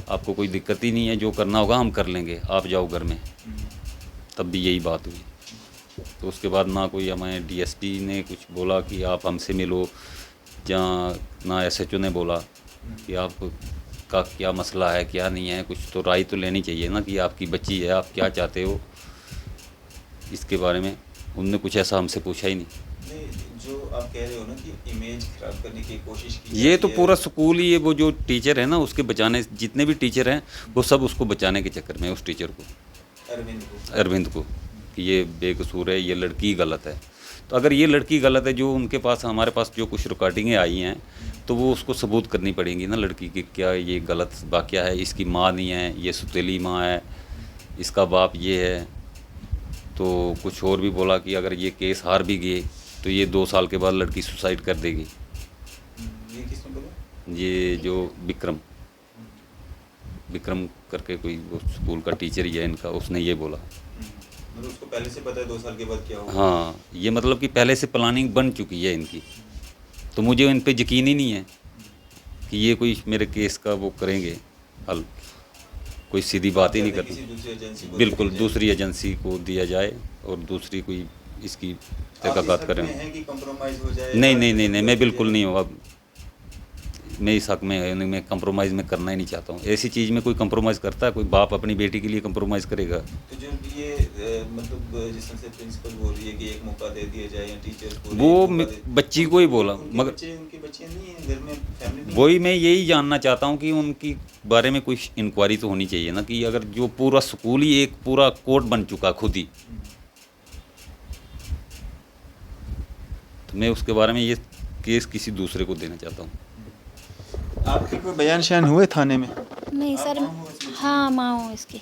आपको कोई दिक्कत ही नहीं है, जो करना होगा हम कर लेंगे, आप जाओ घर में। तब भी यही बात हुई। तो उसके बाद ना कोई हमें DSP ने कुछ बोला कि आप हमसे मिलो, या ना SHO ने बोला कि आप का क्या मसला है क्या नहीं है। कुछ तो राय तो लेनी चाहिए ना कि आपकी बच्ची है, आप क्या चाहते हो इसके बारे में। उनने कुछ ऐसा हमसे पूछा ही नहीं। नहीं, जो आप कह रहे हो ना कि इमेज खराब करने की कोशिश की ये जाती तो है। पूरा स्कूल ही है, वो जो टीचर है ना उसके बचाने, जितने भी टीचर हैं वो सब उसको बचाने के चक्कर में, उस टीचर को, अरविंद को, कि ये बेकसूर है, ये लड़की गलत है। तो अगर ये लड़की गलत है, जो उनके पास हमारे पास जो कुछ रिकॉर्डिंगें आई हैं, तो वो उसको सबूत करनी पड़ेंगी ना लड़की की, क्या ये गलत वाक़या है, इसकी माँ नहीं है, ये सुतीली माँ है, इसका बाप ये है। तो कुछ और भी बोला कि अगर ये केस हार भी गए तो ये 2 साल के बाद लड़की सुसाइड कर देगी। ये किसने बोला? ये जो विक्रम करके कोई वो स्कूल का टीचर ही है इनका, उसने ये बोला। मतलब उसको पहले से पता है 2 साल के बाद क्या होगा? हाँ, ये मतलब कि पहले से प्लानिंग बन चुकी है इनकी। तो मुझे इन पे यकीन ही नहीं है कि ये कोई मेरे केस का वो करेंगे हल। कोई सीधी बात ही नहीं किसी करती। दूसरी एजेंसी को बिल्कुल, दिया जाए। दूसरी एजेंसी को दिया जाए और दूसरी कोई इसकी आप तहकीकात इस हक करें। में हैं कि compromise हो जाए? नहीं, मैं बिल्कुल नहीं होगा। मैं इस हक में है, मैं कंप्रोमाइज़ में करना ही नहीं चाहता हूँ। ऐसी चीज़ में कोई कंप्रोमाइज़ करता है? कोई बाप अपनी बेटी के लिए कंप्रोमाइज़ करेगा? तो जो ये मतलब जिस तरह से प्रिंसिपल बोल रही है कि एक मौका दे दिया जाए या टीचर्स को वो एक मौका दे- बच्ची को ही बोला, उनके मगर उनके बच्चे नहीं हैं घर में, फैमिली नहीं है? वही मैं यही जानना चाहता हूँ कि उनकी बारे में कुछ इंक्वायरी तो होनी चाहिए ना, कि अगर जो पूरा स्कूल ही एक पूरा कोर्ट बन चुका खुद ही, तो मैं उसके बारे में ये केस किसी दूसरे को देना चाहता हूँ। आपके कोई बयान शयान हुए थाने में? नहीं आप सर। माँ हो इसमें? हाँ, माँ हूँ इसकी।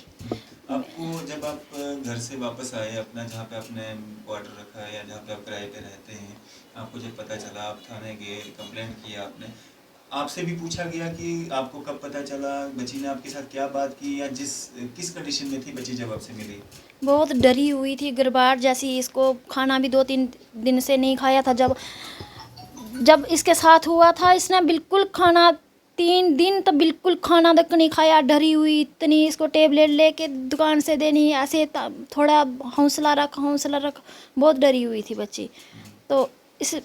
आपको जब आप घर से वापस आए अपना जहाँ पे आपने क्वार्टर रखा है या जहाँ पे आप किराए पे रहते हैं, आपको जब पता चला, आप थाने गए, कंप्लेंट किया आपने, आपसे भी पूछा गया कि आपको कब पता चला, बच्ची ने आपके साथ क्या बात की, या किस कंडीशन में थी बच्ची जब आपसे मिली? बहुत डरी हुई थी, गड़बड़ जैसी। इसको खाना भी 2-3 दिन से नहीं खाया था। जब इसके साथ हुआ था, इसने बिल्कुल खाना 3 दिन तो बिल्कुल खाना तक नहीं खाया। डरी हुई इतनी, इसको टेबलेट लेके दुकान से देनी, ऐसे थोड़ा हौसला रख, बहुत डरी हुई थी बच्ची। तो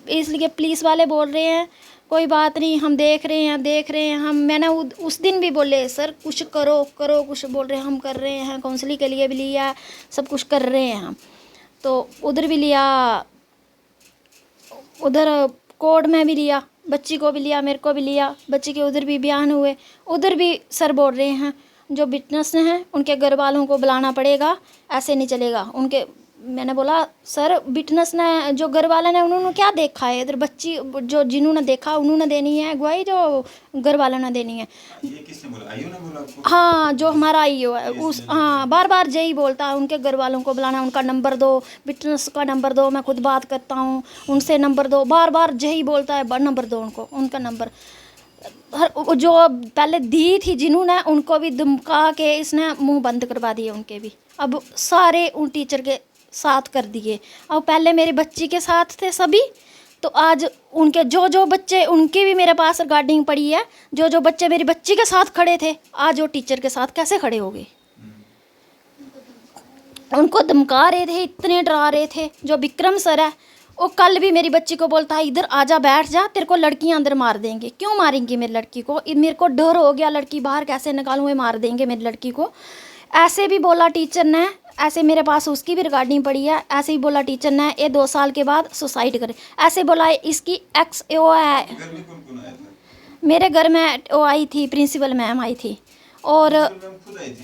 इसलिए पुलिस वाले बोल रहे हैं कोई बात नहीं, हम देख रहे हैं हम। मैंने उस दिन भी बोले सर कुछ करो कुछ, बोल रहे हैं हम कर रहे हैं, काउंसलिंग के लिए भी लिया, सब कुछ कर रहे हैं हम। तो उधर भी लिया, उधर कोर्ट में भी लिया, बच्ची को भी लिया, मेरे को भी लिया, बच्ची के उधर भी बयान हुए। उधर भी सर बोल रहे हैं जो विटनेस हैं उनके घर वालों को बुलाना पड़ेगा, ऐसे नहीं चलेगा। उनके मैंने बोला सर विटनेस ने जो घर वाले ने उन्होंने क्या देखा है इधर, बच्ची जो जिन्होंने देखा उन्होंने देनी है गवाही, जो घर वालों ने देनी है। ये किसने बोला, आईओ ने बोला आपको? हाँ, जो हमारा आईओ है उस, हाँ बार बार यही बोलता है उनके घर वालों को बुलाना, उनका नंबर दो, विटनेस का नंबर दो, मैं खुद बात करता हूँ, उनसे नंबर दो, बार बार यही बोलता है नंबर दो उनको, उनका नंबर। जो पहले दी थी जिन्होंने उनको भी धमका के इसने मुंह बंद करवा दिए उनके भी। अब सारे उन टीचर के साथ कर दिए। अब पहले मेरी बच्ची के साथ थे सभी, तो आज उनके जो बच्चे, उनकी भी मेरे पास रिकॉर्डिंग पड़ी है, जो बच्चे मेरी बच्ची के साथ खड़े थे आज वो टीचर के साथ कैसे खड़े हो गए। उनको धमका रहे थे, इतने डरा रहे थे। जो विक्रम सर है वो कल भी मेरी बच्ची को बोलता है इधर आजा बैठ जा, तेरे को लड़कियां अंदर मार देंगे। क्यों मारेंगी मेरी लड़की को, मेरे को डर हो गया, लड़की बाहर कैसे निकालूं, ये मार देंगे मेरी लड़की को। ऐसे भी बोला टीचर ने, ऐसे मेरे पास उसकी भी रिकॉर्डिंग पड़ी है, ऐसे ही बोला टीचर ने ये 2 साल के बाद सुसाइड करे, ऐसे बोला। इसकी एक्स वो है, मेरे घर में वो आई थी, प्रिंसिपल मैम आई थी, और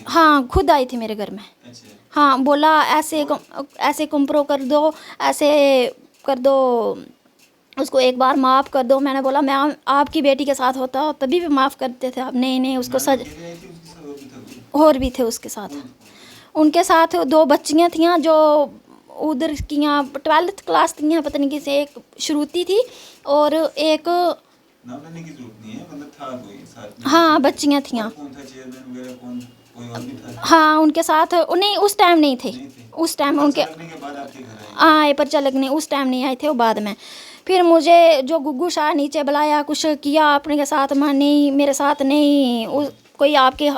हाँ खुद आई थी मेरे घर में। हाँ बोला ऐसे कंप्रो कर दो, ऐसे कर दो, उसको एक बार माफ़ कर दो। मैंने बोला मैं आपकी बेटी के साथ होता तभी भी माफ़ करते थे आप, नहीं उसको और भी थे उसके साथ। उनके साथ 2 बच्चियाँ थीं जो उधर की 12th क्लास थी, पता नहीं किसी, एक श्रुति थी और एक, नाम लेने की जरूरत नहीं है, मतलब था कोई साथ में? हाँ बच्चियाँ थीं। कौन था चेयरमैन वगैरह, कौन कोई और भी था? हाँ उनके साथ नहीं, उस टाइम नहीं थे, उस टाइम उनके आए पर्चा लगने, उस टाइम नहीं आए थे, वो बाद में। फिर मुझे जो गुग्गू शाह नीचे बुलाया, कुछ किया अपने के साथ, मैं नहीं, मेरे साथ नहीं, कोई आपके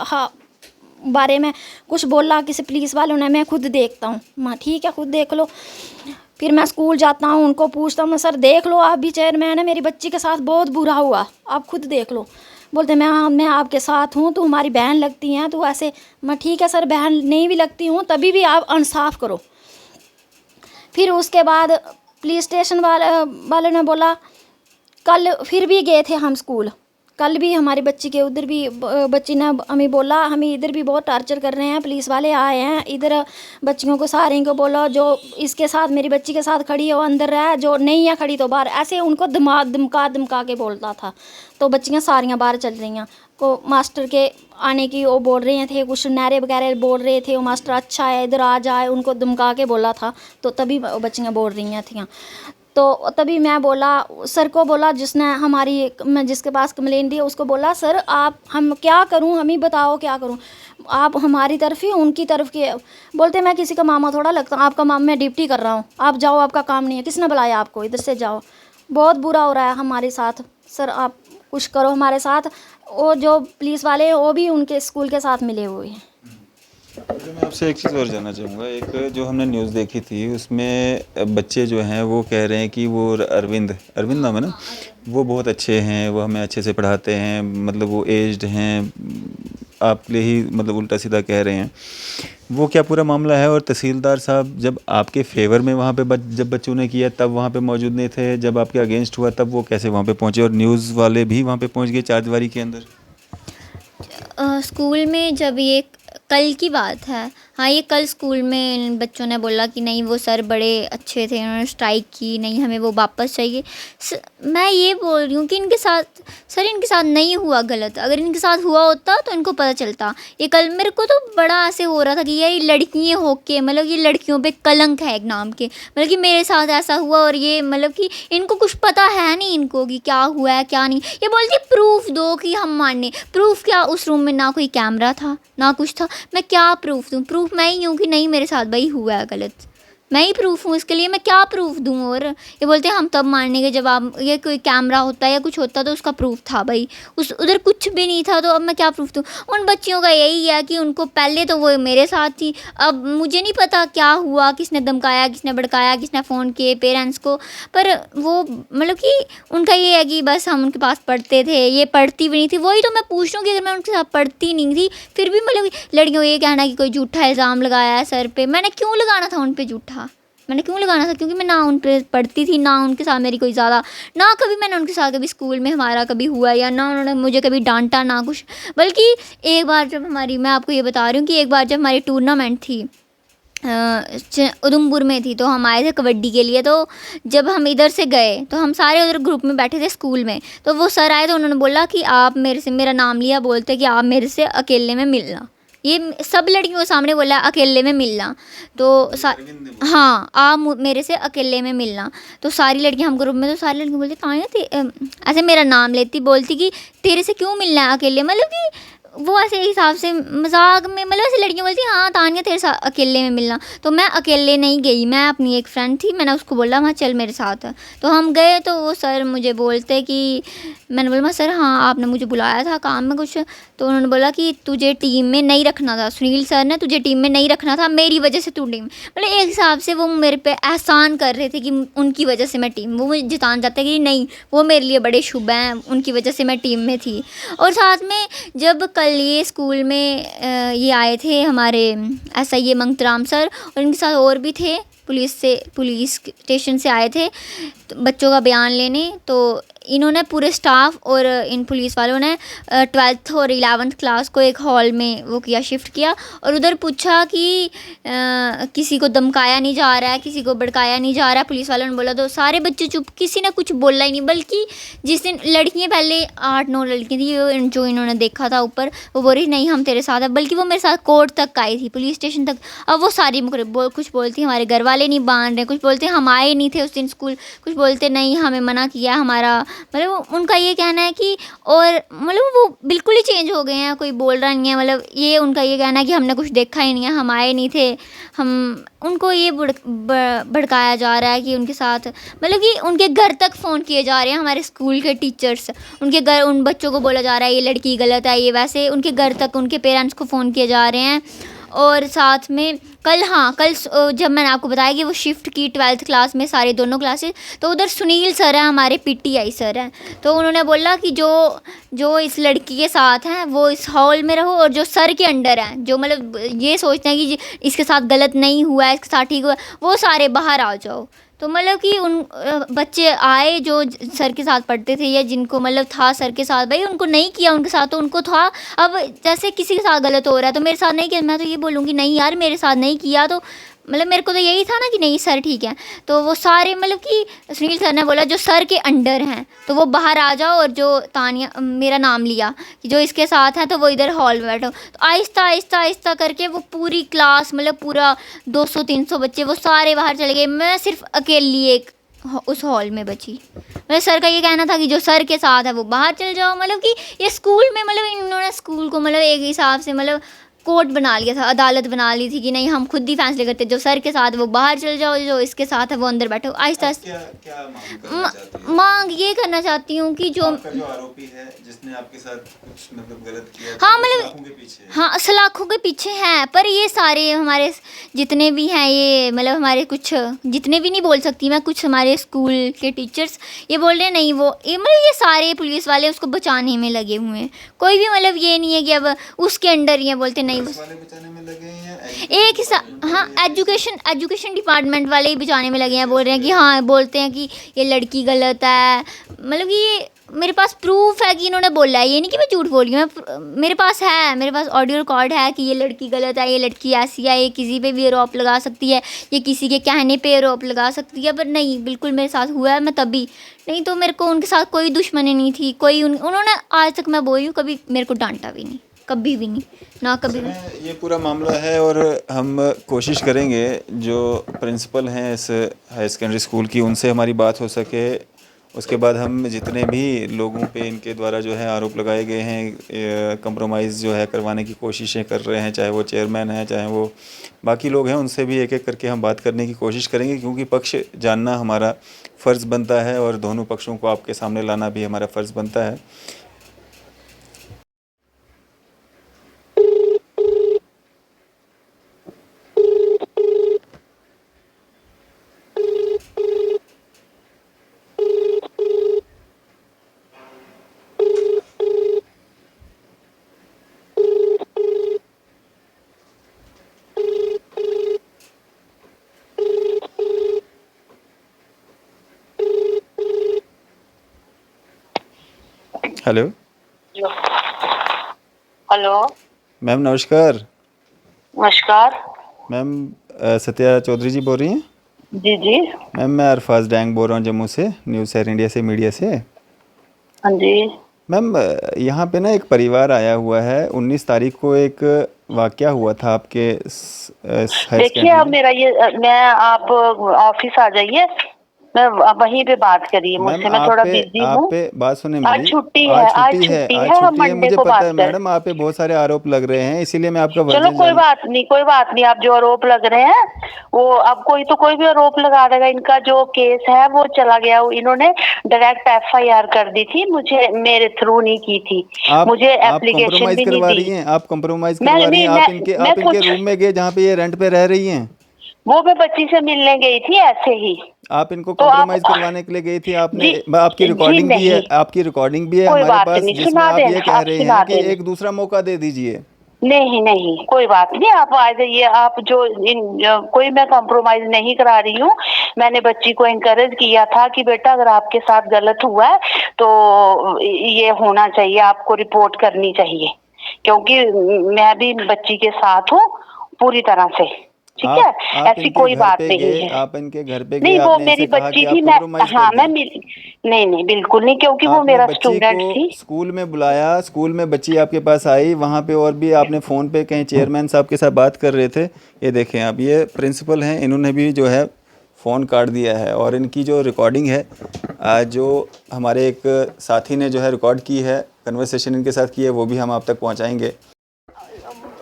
बारे में कुछ बोला किसी पुलिस वालों ने, मैं खुद देखता हूँ। माँ ठीक है खुद देख लो। फिर मैं स्कूल जाता हूँ, उनको पूछता हूँ, मैं सर देख लो आप भी चेयरमैन है, मेरी बच्ची के साथ बहुत बुरा हुआ, आप खुद देख लो। बोलते मैं आपके साथ हूँ, तू हमारी बहन लगती हैं, तो ऐसे। मैं ठीक है सर बहन नहीं भी लगती हूँ तभी भी आप इंसाफ करो। फिर उसके बाद पुलिस स्टेशन वाले ने बोला, कल फिर भी गए थे हम स्कूल, कल भी हमारी बच्ची के उधर भी बच्ची ने हमें बोला हमें इधर भी बहुत टॉर्चर कर रहे हैं, पुलिस वाले आए हैं इधर, बच्चियों को सारे को बोलो जो इसके साथ मेरी बच्ची के साथ खड़ी है वो अंदर रहे, जो नहीं है खड़ी तो बाहर। ऐसे उनको धमका के बोलता था। तो बच्चियां सारियां बाहर चल रही हैं, को मास्टर के आने की वो बोल रहे थे, कुछ नारे वगैरह बोल रहे थे, वो मास्टर अच्छा है इधर आ जाए, उनको धमका के बोला था। तो तभी बच्चियाँ बोल रही थी। तो तभी मैं बोला सर को, बोला जिसने मैं जिसके पास कंप्लेंट दी उसको बोला, सर आप हम क्या करूं, हम ही बताओ क्या करूं, आप हमारी तरफ ही उनकी तरफ के। बोलते मैं किसी का मामा थोड़ा लगता हूं, आपका मामा, मैं ड्यूटी कर रहा हूं, आप जाओ, आपका काम नहीं है, किसने बुलाया आपको, इधर से जाओ। बहुत बुरा हो रहा है हमारे साथ, सर आप कुछ करो हमारे साथ। वो जो पुलिस वाले हैं वो भी उनके स्कूल के साथ मिले हुए हैं। तो मैं आपसे एक चीज़ और जानना चाहूँगा, एक जो हमने न्यूज़ देखी थी उसमें बच्चे जो हैं वो कह रहे हैं कि वो अरविंद नाम है ना, वो बहुत अच्छे हैं, वो हमें अच्छे से पढ़ाते हैं, मतलब वो एज्ड हैं, आपके लिए ही मतलब उल्टा सीधा कह रहे हैं। वो क्या पूरा मामला है? और तहसीलदार साहब जब आपके फेवर में वहाँ पे जब बच्चों ने किया तब वहाँ पे मौजूद नहीं थे, जब आपके अगेंस्ट हुआ तब वो कैसे वहाँ पे पहुँचे, और न्यूज़ वाले भी वहाँ पे पहुँच गए 4 दीवारी के अंदर? स्कूल में जब ये कल की बात है, हाँ ये कल स्कूल में बच्चों ने बोला कि नहीं वो सर बड़े अच्छे थे, उन्होंने स्ट्राइक की, नहीं हमें वो वापस चाहिए। मैं ये बोल रही हूँ कि इनके साथ नहीं हुआ गलत, अगर इनके साथ हुआ होता तो इनको पता चलता। ये कल मेरे को तो बड़ा ऐसे हो रहा था कि ये लड़कियाँ होके, मतलब ये लड़कियों पे कलंक है एक नाम के, मतलब कि मेरे साथ ऐसा हुआ और ये मतलब कि इनको कुछ पता है नहीं इनको कि क्या हुआ है क्या नहीं। ये बोलती प्रूफ दो कि हम माने, प्रूफ क्या, उस रूम में ना कोई कैमरा था ना कुछ था, मैं क्या प्रूफ दूँ? प्रूफ मैं ही हूँ कि नहीं मेरे साथ भाई हुआ है गलत, मैं ही प्रूफ हूँ, इसके लिए मैं क्या प्रूफ दूँ? और ये बोलते हैं हम तब मारने के जब आप ये कोई कैमरा होता या कुछ होता तो उसका प्रूफ था भाई, उधर कुछ भी नहीं था, तो अब मैं क्या प्रूफ दूँ? उन बच्चियों का यही है कि उनको पहले तो वो मेरे साथ थी, अब मुझे नहीं पता क्या हुआ, किसने धमकाया, किसने भड़काया, किसने फ़ोन किए पेरेंट्स को, पर वो मतलब कि उनका ये है कि बस हम उनके पास पढ़ते थे, ये पढ़ती भी नहीं थी। वही तो मैं पूछ रही हूँ कि अगर मैं उनके साथ पढ़ती नहीं थी फिर भी मतलब लड़कियों को ये कहना कि कोई झूठा इल्ज़ाम लगाया है सर पे, मैंने क्यों लगाना था उन पर झूठा? मैंने क्यों लगाना था, क्योंकि मैं ना उन पे पढ़ती थी, ना उनके साथ मेरी कोई ज़्यादा, ना कभी मैंने उनके साथ कभी स्कूल में हमारा कभी हुआ, या ना उन्होंने मुझे कभी डांटा ना कुछ। बल्कि एक बार जब हमारी, मैं आपको ये बता रही हूँ कि एक बार जब हमारी टूर्नामेंट थी उधमपुर में थी, तो हम आए थे कबड्डी के लिए। तो जब हम इधर से गए तो हम सारे उधर ग्रुप में बैठे थे स्कूल में, तो वो सर आए तो उन्होंने बोला कि आप मेरे से, मेरा नाम लिया, बोलते कि आप मेरे से अकेले में मिलना। ये सब लड़कियों के सामने बोला अकेले में मिलना। तो हाँ, आप मेरे से अकेले में मिलना। तो सारी लड़कियां, हम ग्रुप में, तो सारी लड़कियां बोलती तानिया, ऐसे मेरा नाम लेती, बोलती कि तेरे से क्यों मिलना है अकेले, मतलब कि वो ऐसे हिसाब से मजाक में, मतलब ऐसे लड़कियां बोलती हाँ तानिया तेरे साथ अकेले में मिलना। तो मैं अकेले नहीं गई, मैं अपनी एक फ्रेंड थी, मैंने उसको बोला वहाँ चल मेरे साथ। तो हम गए, तो वो सर मुझे बोलते कि, मैंने बोला सर हाँ आपने मुझे बुलाया था काम में कुछ। तो उन्होंने बोला कि तुझे टीम में नहीं रखना था, सुनील सर ने तुझे टीम में नहीं रखना था, मेरी वजह से तू टीम, मतलब एक हिसाब से वो मेरे पे एहसान कर रहे थे कि उनकी वजह से मैं टीम, वो मुझे जिताना चाहते कि नहीं वो मेरे लिए बड़े शुभ हैं, उनकी वजह से मैं टीम में थी। और साथ में जब कल ये स्कूल में ये आए थे हमारे SIA मंगतराम सर, और इनके साथ और भी थे, पुलिस स्टेशन से आए थे तो बच्चों का बयान लेने। तो इन्होंने पूरे स्टाफ और इन पुलिस वालों ने 12th और 11th क्लास को एक हॉल में वो किया, शिफ्ट किया, और उधर पूछा कि किसी को धमकाया नहीं जा रहा है, किसी को भड़काया नहीं जा रहा है। पुलिस वालों ने बोला तो सारे बच्चे चुप, किसी ने कुछ बोला ही नहीं। बल्कि जिस दिन लड़कियाँ, पहले 8-9 लड़कियाँ थी जो इन्होंने देखा था ऊपर, वो बोल रही नहीं हम तेरे साथ है, बल्कि वो मेरे साथ कोर्ट तक आई थी, पुलिस स्टेशन तक। अब वो सारी कुछ बोलती हमारे घर वाले नहीं बांध रहे, कुछ बोलते हम आए नहीं थे उस दिन स्कूल, कुछ बोलते नहीं हमें मना किया, हमारा मतलब उनका ये कहना है कि, और मतलब वो बिल्कुल ही चेंज हो गए हैं, कोई बोल रहा नहीं है, मतलब ये उनका ये कहना है कि हमने कुछ देखा ही नहीं है, हम आए नहीं थे, हम उनको ये भड़काया जा रहा है कि उनके साथ, मतलब कि उनके घर तक फ़ोन किए जा रहे हैं हमारे स्कूल के टीचर्स, उनके घर, उन बच्चों को बोला जा रहा है ये लड़की गलत है, ये वैसे, उनके घर तक उनके पेरेंट्स को फ़ोन किए जा रहे हैं। और साथ में कल जब मैंने आपको बताया कि वो शिफ्ट की 12th क्लास में सारे दोनों क्लासेस, तो उधर सुनील सर हैं हमारे PTI सर हैं, तो उन्होंने बोला कि जो इस लड़की के साथ हैं वो इस हॉल में रहो, और जो सर के अंडर हैं, जो मतलब ये सोचते हैं कि इसके साथ गलत नहीं हुआ है, इसके साथ ठीक हुआ, वो सारे बाहर आ जाओ। तो मतलब कि उन बच्चे आए जो सर के साथ पढ़ते थे, या जिनको मतलब था सर के साथ, भाई उनको नहीं किया उनके साथ, तो उनको था। अब जैसे किसी के साथ गलत हो रहा है तो मेरे साथ नहीं किया, मैं तो ये बोलूँगी नहीं यार मेरे साथ नहीं किया, तो मतलब मेरे को तो यही था ना कि नहीं सर ठीक है। तो वो सारे मतलब कि सुनील सर ने बोला जो सर के अंडर हैं तो वो बाहर आ जाओ, और जो तानिया, मेरा नाम लिया कि जो इसके साथ हैं तो वो इधर हॉल में बैठो। तो आहिस्ता आहिस्ता आहिस्ता करके वो पूरी क्लास, मतलब पूरा 200-300 बच्चे वो सारे बाहर चले गए, मैं सिर्फ अकेली एक उस हॉल में बची। मतलब सर का ये कहना था कि जो सर के साथ है वो बाहर चल जाओ, मतलब कि ये स्कूल में, मतलब इन्होंने स्कूल को मतलब एक हिसाब से मतलब कोर्ट बना लिया था, अदालत बना ली थी कि नहीं हम खुद ही फैसले करते, जो सर के साथ है वो बाहर चल जाओ, जो इसके साथ है वो अंदर बैठो। आहिस्ता आहिस्ता मांग ये करना चाहती हूँ कि जो आरोपी है जिसने आपके साथ कुछ मतलब गलत किया, हाँ मतलब हाँ सलाखों के पीछे हैं, पर ये सारे हमारे जितने भी हैं, ये मतलब हमारे कुछ, जितने भी नहीं बोल सकती मैं, कुछ हमारे स्कूल के टीचर्स ये बोल रहे हैं नहीं वो ये मतलब ये सारे पुलिस वाले उसको बचाने में लगे हुए हैं। कोई भी मतलब ये नहीं है कि अब उसके अंडर ही बोलते नहीं वाले बचाने में लगे हैं, एक हिस्सा, हाँ एजुकेशन डिपार्टमेंट वाले ही बचाने में लगे हैं, बोल रहे हैं कि हाँ, बोलते हैं कि ये लड़की गलत है, मतलब कि ये मेरे पास प्रूफ है कि इन्होंने बोला है, ये नहीं कि मैं झूठ बोल रही हूँ, मेरे पास ऑडियो रिकॉर्ड है कि ये लड़की गलत है, ये लड़की ऐसी है, ये किसी पे भी आरोप लगा सकती है, ये किसी के कहने पे आरोप लगा सकती है, पर नहीं बिल्कुल मेरे साथ हुआ है, मैं तभी नहीं तो मेरे को उनके साथ कोई दुश्मनी नहीं थी, कोई उन्होंने आज तक मैं बोली हूँ कभी मेरे को डांटा भी नहीं, कभी भी नहीं, ना कभी भी। ये पूरा मामला है और हम कोशिश करेंगे जो प्रिंसिपल हैं इस हाई सेकेंडरी स्कूल की उनसे हमारी बात हो सके। उसके बाद हम जितने भी लोगों पे इनके द्वारा जो है आरोप लगाए गए हैं कंप्रोमाइज़ जो है करवाने की कोशिशें कर रहे हैं, चाहे वो चेयरमैन हैं चाहे वो बाकी लोग हैं, उनसे भी एक एक करके हम बात करने की कोशिश करेंगे, क्योंकि पक्ष जानना हमारा फ़र्ज़ बनता है और दोनों पक्षों को आपके सामने लाना भी हमारा फ़र्ज़ बनता है। हेलो हेलो, मैम, नमस्कार। नमस्कार। मैम, सत्या चौधरी जी बोल रही हैं? जी जी। मैम, मैं अरफाज डैंग बोल रहा हूँ जम्मू से, न्यूज़ शेयर इंडिया से, मीडिया से। हाँ जी। मैम, यहाँ पे ना एक परिवार आया हुआ है। 19 तारीख को एक वाकया हुआ था आपके हाई देखिए, अब सेकेंडरी। मेरा ये मैं आप ऑफिस आ जाइए, मैं वहीं पे बात करिए मैम, मुझसे, मैं थोड़ा बिजी आप हूँ। पे बात सुने आज मेरी। छुट्टी है, आज आज छुट्टी है, छुट्टी आज है, हम छुट्टी है, मंडे मुझे को पता बात है कर। मैडम, आप पे बहुत सारे आरोप लग रहे हैं, इसीलिए मैं आपका चलो वर्जन कोई बात नहीं, कोई बात नहीं। आप जो आरोप लग रहे हैं वो अब कोई भी आरोप लगा देगा। इनका जो केस है वो चला गया, इन्होंने डायरेक्ट एफआईआर कर दी थी, मुझे मेरे थ्रू नहीं की थी, मुझे आप एप्लीकेशन कॉम्प्रोमाइज़ भी नहीं करवा दी। रही हैं, आप कॉम्प्रोमाइज़ मैं करवा रही नहीं, हैं। मैं आप इनके कुछ रूम में गए जहाँ पे ये रेंट पे रह रही हैं। वो मैं बच्ची से मिलने गई थी ऐसे ही। आप इनको तो आप कॉम्प्रोमाइज़ करवाने के लिए गई थी। जी आपकी जी रिकॉर्डिंग भी है, नहीं, आपकी रिकॉर्डिंग भी है कोई हमारे बात पास, नहीं, जिसमें सुना आप ये देना, कह आप रहे सुना हैं कि देना। एक दूसरा मौका दे दीजिए। नहीं नहीं, कोई बात नहीं, आप आ जाइए। आप जो कोई मैं कॉम्प्रोमाइज नहीं करा रही हूँ। मैंने बच्ची को इनकरेज किया था कि बेटा अगर आपके साथ गलत हुआ है तो ये होना चाहिए, आपको रिपोर्ट करनी चाहिए, क्योंकि मैं भी बच्ची के साथ हूँ पूरी तरह से। ठीक है, आप ऐसी इनके कोई घर बात पे नहीं गए, है। आप इनके घर पे गए, नहीं, वो आपने मेरी इनसे कहा बच्ची कि थी। आप मैं कॉम्प्रोमाइज़ कर हाँ, दें। नहीं नहीं, बिल्कुल नहीं, क्योंकि वो आपने मेरा बच्ची को स्टूडेंट थी। स्कूल में बुलाया, स्कूल में बच्ची आपके पास आई, वहाँ पे और भी आपने फ़ोन पे कहीं चेयरमैन साहब के साथ बात कर रहे थे। ये देखें, आप ये प्रिंसिपल हैं, इन्होंने भी जो है फ़ोन काट दिया है, और इनकी जो रिकॉर्डिंग है, जो हमारे एक साथी ने जो है रिकॉर्ड की है, कन्वर्सेशन इनके साथ की है, वो भी हम आप तक पहुँचाएँगे।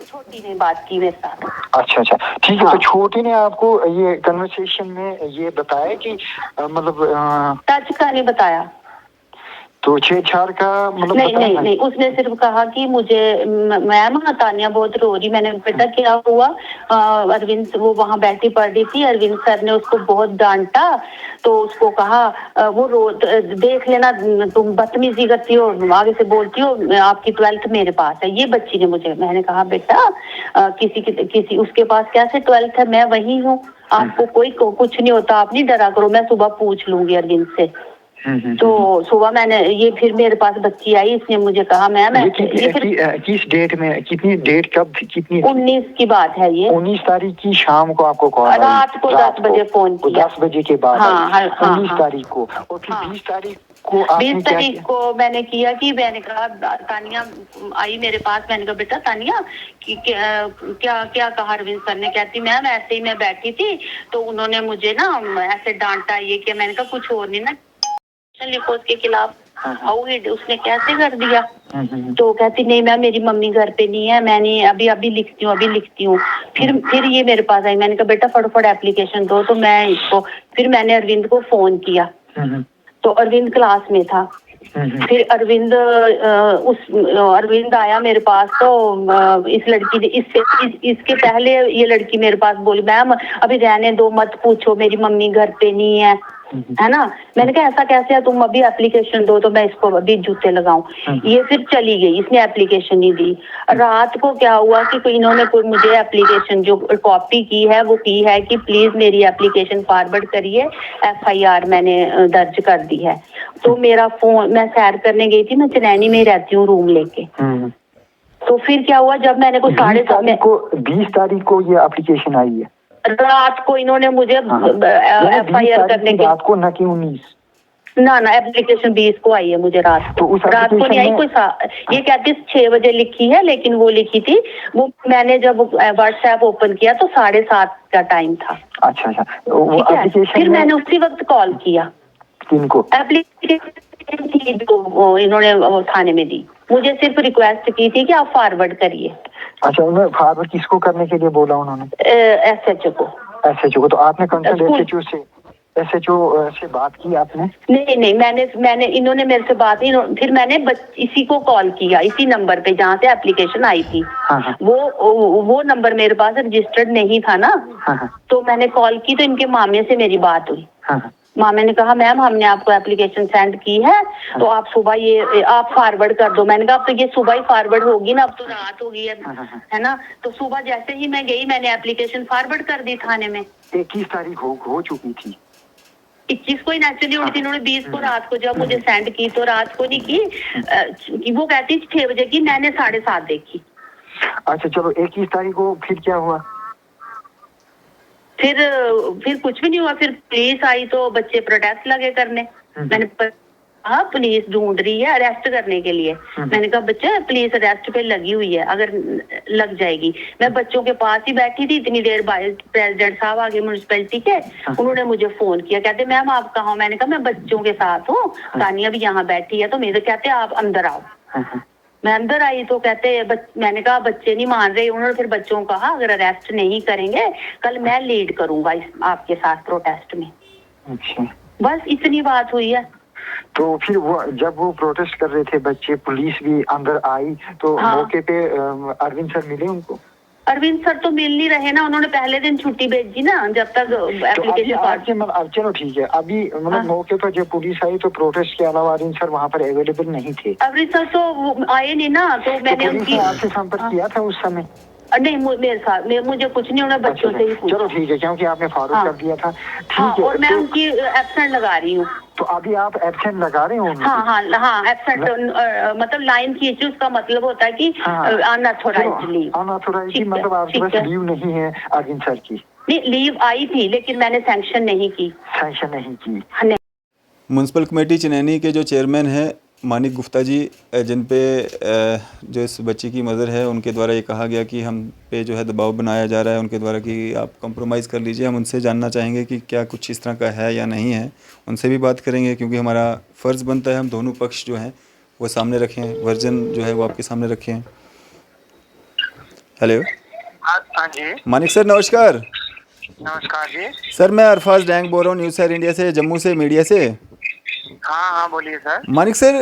छोटी ने बात की मेरे साथ। अच्छा अच्छा, ठीक है। हाँ। तो छोटी ने आपको ये कन्वर्सेशन में ये बताया कि मतलब टच का नहीं बताया। तो छेड़छाड़ का मतलब नहीं बताया? नहीं नहीं, उसने सिर्फ कहा कि मुझे मैम तानिया बहुत रो रही। मैंने बेटा क्या हुआ? अरविंद, वो वहाँ बैठी पढ़ रही थी, अरविंद सर ने उसको बहुत डांटा, तो उसको कहा वो रो, देख लेना तुम बदतमीजी करती हो, आगे से बोलती हो, आपकी 12th मेरे पास है। ये बच्ची ने मुझे, मैंने कहा बेटा किसी उसके पास कैसे 12th है, मैं वही हूँ, आपको कुछ नहीं होता, आप नहीं डरा करो, मैं सुबह पूछ लूंगी अरविंद से। तो सुबह मैंने ये, फिर मेरे पास बच्ची आई, इसने मुझे कहा मैम किस डेट में, कितनी डेट कब थी, कितनी? 19 की बात है ये। 19 तारीख की शाम को आपको कॉल आई? रात को 10 बजे फोन किया। 10 बजे के बाद? हाँ, 19 तारीख को। और फिर 20 तारीख को 20 तारीख को मैंने किया कि मैंने कहा तानिया आई मेरे पास, मैंने कहा बेटा तानिया कि क्या क्या कहा अरविंद सर ने? कहती मैम ऐसे ही मैं बैठी थी तो उन्होंने मुझे ना ऐसे डांटा, ये किया। मैंने कहा कुछ और नहीं ना लिखो उसके खिलाफ, उसने कैसे कर दिया? तो कहती नहीं मैम मेरी मम्मी घर पे नहीं है, मैं नहीं, अभी लिखती हूँ। फिर ये मेरे पास आई, मैंने कहा बेटा फटाफट एप्लीकेशन दो। तो मैं इसको, फिर मैंने अरविंद को फोन किया, तो अरविंद क्लास में था। फिर अरविंद आया मेरे पास, तो इस लड़की ने इसके पहले ये लड़की मेरे पास बोली मैम अभी रहने दो, मत पूछो, मेरी मम्मी घर पे नहीं है ना। मैंने कहा ऐसा कैसे है, तुम अभी एप्लीकेशन दो तो मैं इसको अभी जूते लगाऊं। ये फिर चली गई, इसने एप्लीकेशन नहीं दी। रात को क्या हुआ कि इन्होंने कोई मुझे एप्लीकेशन जो कॉपी की है वो की है कि प्लीज मेरी एप्लीकेशन फॉरवर्ड करिए, एफआईआर मैंने दर्ज कर दी है। तो मेरा फोन, मैं सैर करने गई थी, मैं चनैनी में रहती हूँ रूम लेके। तो फिर क्या हुआ, जब मैंने कुछ 20 तारीख को ये एप्लीकेशन आई है, रात को इन्होंने मुझे एफआईआर करने की, रात को न कि 19 ना एप्लीकेशन 20 को आई है मुझे रात तो को। रात को नहीं आई कोई ये कहती 6 बजे लिखी है, लेकिन वो लिखी थी वो, मैंने जब व्हाट्सएप ओपन किया तो 7:30 का टाइम था। अच्छा अच्छा, ठीक है। फिर मैंने उसी वक्त कॉल किया। किनको? एप्लीकेशन थी जो इन्होंने थाने में दी, मुझे सिर्फ रिक्वेस्ट की थी कि आप फॉरवर्ड करिए। अच्छा, उन्होंने फॉरवर्ड किसको करने के लिए बोला उन्होंने? एसएचओ को। एसएचओ को। तो आपने कंसल्ट एसएचओ से बात की आपने? नहीं, मैंने इन्होंने मेरे से बात नहीं, फिर मैंने इसी को कॉल किया, इसी नंबर पे जहाँ से एप्लीकेशन आई थी। वो नंबर मेरे पास रजिस्टर्ड नहीं था ना। तो मैंने कॉल की तो इनके मामे से मेरी बात हुई। मामे ने कहा मैम हमने आपको एप्लीकेशन सेंड की है, तो आप सुबह ये आप फॉरवर्ड कर दो। मैंने कहा अब तो ये सुबह ही फॉरवर्ड होगी ना, अब तो रात हो गई है ना। तो सुबह जैसे ही मैं गई, मैंने एप्लीकेशन फॉरवर्ड कर दी थाने में। 21 तारीख हो चुकी थी। 21 को ही नेचुरली उड़ी थी, इन्होंने 20 को रात को जब मुझे सेंड की तो रात को नहीं की, कि वो कहती 6 बजे की, मैंने 7:30 देखी। अच्छा चलो 21 तारीख को फिर क्या हुआ? फिर कुछ भी नहीं हुआ। फिर पुलिस आई तो बच्चे प्रोटेस्ट लगे करने। मैंने कहा पुलिस ढूंढ रही है अरेस्ट करने के लिए। मैंने कहा बच्चे पुलिस अरेस्ट पे लगी हुई है, अगर लग जाएगी। मैं बच्चों के पास ही बैठी थी, इतनी देर बाद प्रेसिडेंट साहब आगे म्यूनिसिपैलिटी के, उन्होंने मुझे फोन किया, कहते मैम आप कहाँ हो? मैंने कहा मैं बच्चों के साथ हूँ, तानिया भी यहाँ बैठी है। तो मेरे कहते आप अंदर आओ। मैं अंदर आई तो कहते मैंने कहा बच्चे नहीं मान रहे। उन्होंने फिर बच्चों को कहा अगर अरेस्ट नहीं करेंगे कल मैं लीड करूंगा आपके साथ प्रोटेस्ट में। अच्छा बस इतनी बात हुई है। तो फिर वो जब वो प्रोटेस्ट कर रहे थे बच्चे, पुलिस भी अंदर आई तो मौके पे अरविंद सर मिले उनको? अरविंद सर तो मिल नहीं रहे ना, उन्होंने पहले दिन छुट्टी भेजी ना जब तक एप्लीकेशन। अब चलो ठीक है, अभी मतलब मौके पर जब पुलिस आई तो प्रोटेस्ट के अलावा अरविंद सर वहाँ पर अवेलेबल नहीं थे? अरविंद सर तो आए नहीं ना, तो मैंने उनकी आपसे संपर्क किया था उस समय? नहीं मेरे साथ मुझे कुछ नहीं, उन्होंने बच्चों से ही पूछा। चलो ठीक है, क्योंकि आपने फॉरवर्ड कर दिया था। ठीक है, और मैं उनकी एब्सेंट लगा रही हूँ। तो अभी आप एब्सेंट लगा रहे हो? हाँ एब्सेंट मतलब लाइन खींची, उसका मतलब होता है कि अनऑथोराइज्ड लीव। अनऑथोराइज्ड मतलब आपके पास लीव नहीं है अरविंद सर की? नहीं, लीव आई थी लेकिन मैंने सैंक्शन नहीं की। म्यूनसिपल कमेटी चनैनी के जो चेयरमैन हैं मानिक गुप्ता जी, जिन पे जो इस बच्ची की मदर है उनके द्वारा ये कहा गया कि हम पे जो है दबाव बनाया जा रहा है उनके द्वारा कि आप कंप्रोमाइज़ कर लीजिए। हम उनसे जानना चाहेंगे कि क्या कुछ इस तरह का है या नहीं है, उनसे भी बात करेंगे क्योंकि हमारा फ़र्ज़ बनता है हम दोनों पक्ष जो हैं वो सामने रखें, वर्जन जो है वो आपके सामने रखें। हेलो। हाँ जी मानिक सर नमस्कार। नमस्कार जी। सर मैं अरफाज डैंग बोल रहा हूँ न्यूज़ सर इंडिया से, जम्मू से, मीडिया से। हाँ बोलिए sir. Manik sir,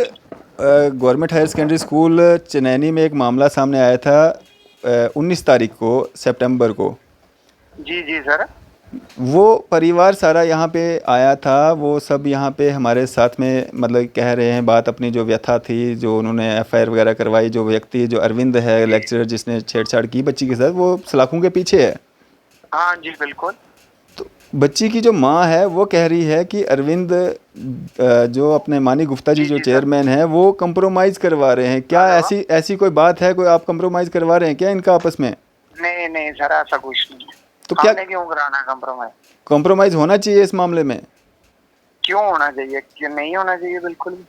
government higher secondary school Chenani में एक मामला सामने आया था 19 तारीख को सितंबर को। जी सर। वो परिवार सारा यहाँ पे आया था, वो सब यहाँ पे हमारे साथ में मतलब कह रहे हैं बात अपनी जो व्यथा थी, जो उन्होंने एफआईआर वगैरह करवाई, जो व्यक्ति जो अरविंद है लेक्चरर जिसने छेड़छाड़ की बच्ची के साथ, वो सलाखों के पीछे है। हाँ जी बिल्कुल। तो बच्ची की जो माँ है वो कह रही है कि अरविंद जो अपने मानिक गुप्ता जी जो चेयरमैन है वो कंप्रोमाइज़ करवा रहे हैं। क्या ऐसी कोई बात है, कोई आप कंप्रोमाइज़ करवा रहे हैं क्या इनका आपस में? नहीं सर, ऐसा कुछ नहीं। तो क्या क्यों कराना कंप्रोमाइज? कंप्रोमाइज़ होना चाहिए इस मामले में? क्यों होना चाहिए, क्यों नहीं होना चाहिए? बिल्कुल भी।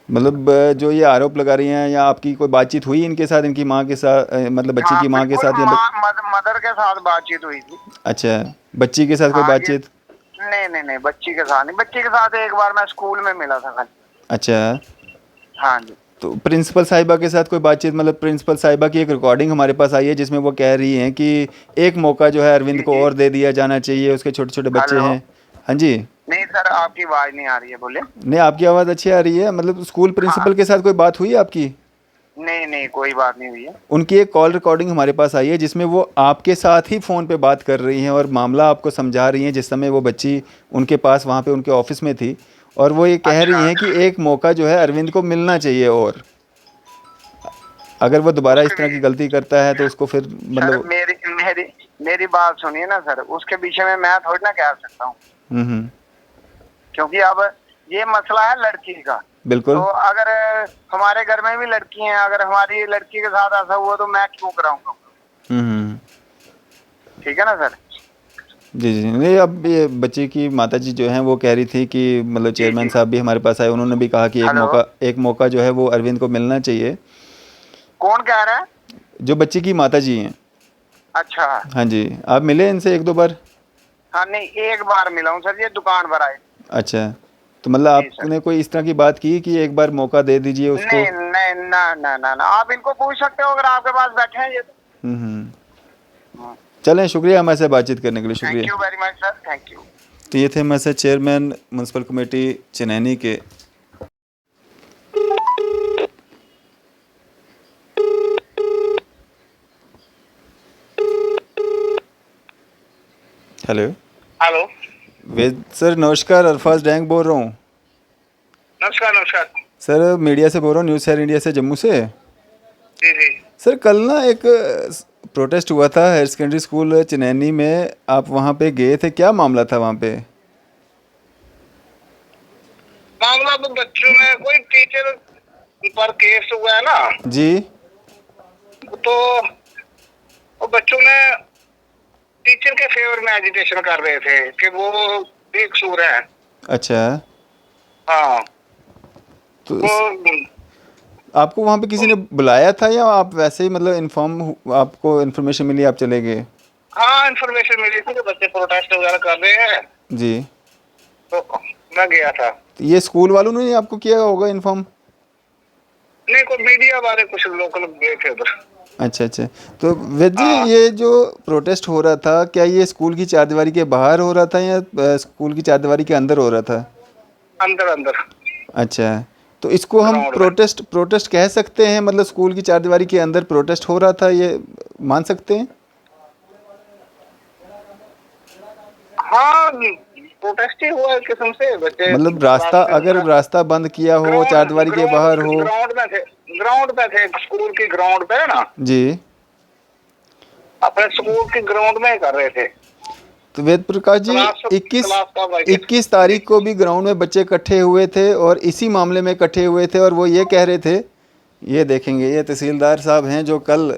मतलब जो ये आरोप लगा रही हैं, या आपकी कोई बातचीत हुई इनके साथ, इनकी माँ के साथ, मतलब बच्ची की माँ के साथ या मदर के साथ बातचीत हुई थी। अच्छा, बच्ची के साथ कोई बातचीत? नहीं बच्ची के साथ नहीं। बच्ची के साथ एक बार मैं स्कूल में मिला था खाली। अच्छा। हाँ जी। तो प्रिंसिपल साहिबा के साथ कोई बातचीत? मतलब प्रिंसिपल साहिबा की एक रिकॉर्डिंग हमारे पास आई है जिसमें वो कह रही हैं कि एक मौका जो है अरविंद को और दे दिया जाना चाहिए, उसके छोटे छोटे बच्चे हैं। हाँ जी। नहीं सर, आपकी आवाज़ नहीं आ रही है, बोले। नहीं, आपकी आवाज़ अच्छी आ रही है। मतलब स्कूल प्रिंसिपल के साथ कोई बात हुई है आपकी? नहीं कोई बात नहीं हुई है। उनकी एक कॉल रिकॉर्डिंग हमारे पास आई है जिसमें वो आपके साथ ही फ़ोन पे बात कर रही हैं और मामला आपको समझा रही हैं जिस समय वो बच्ची उनके पास वहाँ पे उनके ऑफिस में थी, और वो ये कह रही हैं कि एक मौका जो है अरविंद को मिलना चाहिए, और अगर वो दोबारा इस तरह की गलती करता है तो उसको फिर मतलब। मेरी बात सुनिए ना सर, उसके पीछे में मैं थोड़ी ना कह सकता हूँ। क्योंकि अब ये मसला है लड़की का। बिल्कुल। तो अगर हमारे घर में भी लड़की हैं, अगर हमारी लड़की के साथ ऐसा हुआ तो मैं क्यों कराऊंगा? ठीक है ना सर? जी नहीं, अब ये बच्चे की माता जी जो हैं वो कह रही थी कि मतलब चेयरमैन साहब भी हमारे पास आए, उन्होंने भी कहा कि एक मौका जो है वो अरविंद को मिलना चाहिए। कौन कह रहा है? जो बच्ची की माता जी हैं। अच्छा। हाँ जी, आप मिले इनसे एक दो बार? हाँ नहीं, एक बार मिला हूँ सर, ये दुकान पर आए। अच्छा, तो मतलब आपने कोई इस तरह की बात की कि एक बार मौका दे दीजिए उसको? नहीं ना, आप इनको पूछ सकते हो अगर आपके पास बैठे हैं ये। चलें, शुक्रिया हमारे से बातचीत करने के लिए। शुक्रिया, thank you very much sir, thank you. तो ये थे हमारे से चेयरमैन म्यूनसिपल कमेटी चनैनी के। हेलो वेद सर नमस्कार, अरफाज डैंग बोल रहा हूँ। नमस्कार सर मीडिया से बोल रहा हूँ, न्यूज़ सर इंडिया से, जम्मू से। जी सर कल ना एक प्रोटेस्ट हुआ था हायर सेकेंडरी स्कूल चनैनी में, आप वहाँ पे गए थे, क्या मामला था वहाँ पे? मामला तो बच्चों में कोई टीचर पर केस हुआ है ना जी। तो वो बच्चों ने टीचर के फेवर में एजिटेशन कर रहे थे कि वो बेकसूर है। अच्छा, हाँ तो तो आपको वहाँ पे किसी ने बुलाया था या आप वैसे ही मतलब आपको इन्फॉर्मेशन मिली आप चले गए? हाँ इन्फॉर्मेशन मिली थी कि बच्चे प्रोटेस्ट वगैरह कर रहे हैं, जी। तो मैं गया था। तो ये स्कूल वालों ने आपको किया होगा इन्फॉर्म? नहीं, कोई मीडिया वाले कुछ लोकल गए थे उधर। अच्छा अच्छा। तो वेद जी, ये जो प्रोटेस्ट हो रहा था, क्या ये स्कूल की चारदीवारी के बाहर हो रहा था या स्कूल की चारदीवारी के अंदर हो रहा था? अंदर अंदर। अच्छा, तो इसको हम ग्राउंड में। प्रोटेस्ट कह सकते हैं? मतलब स्कूल की चारदीवारी के अंदर प्रोटेस्ट हो रहा था, ये मान सकते हैं? हाँ प्रोटेस्ट ही हुआ एक किस्म से। बच्चे मतलब रास्ता, अगर रास्ता बंद किया हो, चारदीवारी के बाहर हो। ग्राउंड में थे स्कूल की ग्राउंड पे ना, जी। अपने स्कूल की ग्राउंड में ही कर रहे थे। तो वेद प्रकाश जी, क्लास का बाइक। 21 तारीख को भी ग्राउंड में बच्चे इकट्ठे हुए थे और इसी मामले में इकट्ठे हुए थे, और वो ये कह रहे थे, ये देखेंगे, ये तहसीलदार साहब हैं जो कल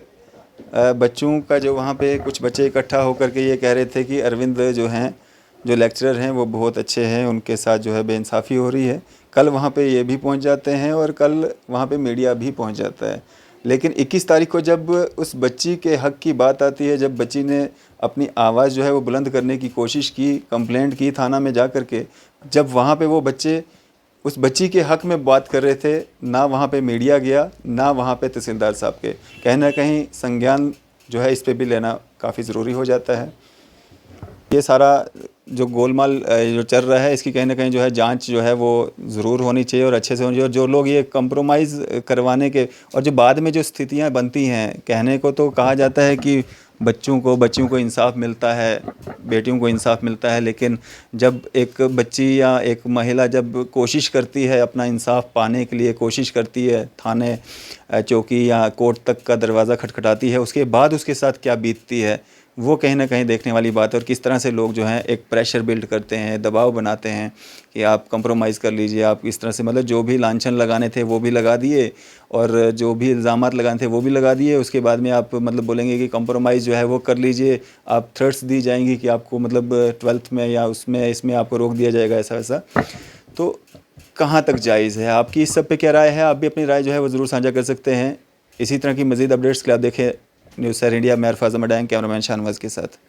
बच्चों का जो वहाँ पे कुछ बच्चे इकट्ठा होकर के ये कह रहे थे कि अरविंद जो हैं, जो लेक्चरर हैं, वो बहुत अच्छे हैं, उनके साथ जो है बेइंसाफ़ी हो रही है। कल वहाँ पे ये भी पहुँच जाते हैं और कल वहाँ पे मीडिया भी पहुँच जाता है। लेकिन 21 तारीख को जब उस बच्ची के हक़ की बात आती है, जब बच्ची ने अपनी आवाज़ जो है वो बुलंद करने की कोशिश की, कंप्लेंट की थाना में जा कर के, जब वहाँ पे वो बच्चे उस बच्ची के हक़ में बात कर रहे थे, ना वहाँ पे मीडिया गया, ना वहाँ पे तहसीलदार साहब के। कहीं ना कहीं संज्ञान जो है इस पे भी लेना काफ़ी ज़रूरी हो जाता है। ये सारा जो गोलमाल जो चल रहा है, इसकी कहीं ना कहीं जो है जांच जो है वो ज़रूर होनी चाहिए और अच्छे से होनी चाहिए। और जो लोग ये कंप्रोमाइज़ करवाने के, और जो बाद में जो स्थितियां बनती हैं, कहने को तो कहा जाता है कि बच्चियों को इंसाफ मिलता है, बेटियों को इंसाफ मिलता है, लेकिन जब एक बच्ची या एक महिला जब कोशिश करती है अपना इंसाफ पाने के लिए, कोशिश करती है, थाने चौकी या कोर्ट तक का दरवाज़ा खटखटाती है, उसके बाद उसके साथ क्या बीतती है, वो कहीं ना कहीं देखने वाली बात है। और किस तरह से लोग जो हैं एक प्रेशर बिल्ड करते हैं, दबाव बनाते हैं कि आप कंप्रोमाइज़ कर लीजिए, आप इस तरह से, मतलब जो भी लांछन लगाने थे वो भी लगा दिए और जो भी इल्ज़ामात लगाने थे वो भी लगा दिए। उसके बाद में आप मतलब बोलेंगे कि कंप्रोमाइज़ जो है वो कर लीजिए, आप थ्रेट्स दी जाएंगी कि आपको मतलब 12th में या उसमें इसमें आपको रोक दिया जाएगा, ऐसा वैसा। तो कहाँ तक जायज़ है? आपकी इस सब पे क्या राय है? आप भी अपनी राय जो है वो ज़रूर साझा कर सकते हैं। इसी तरह की मज़ीद अपडेट्स के लिए आप देखें न्यूज़ सर इंडिया में। अरफाज़ अमडांग, कैमरामैन शाहनवाज़ के साथ।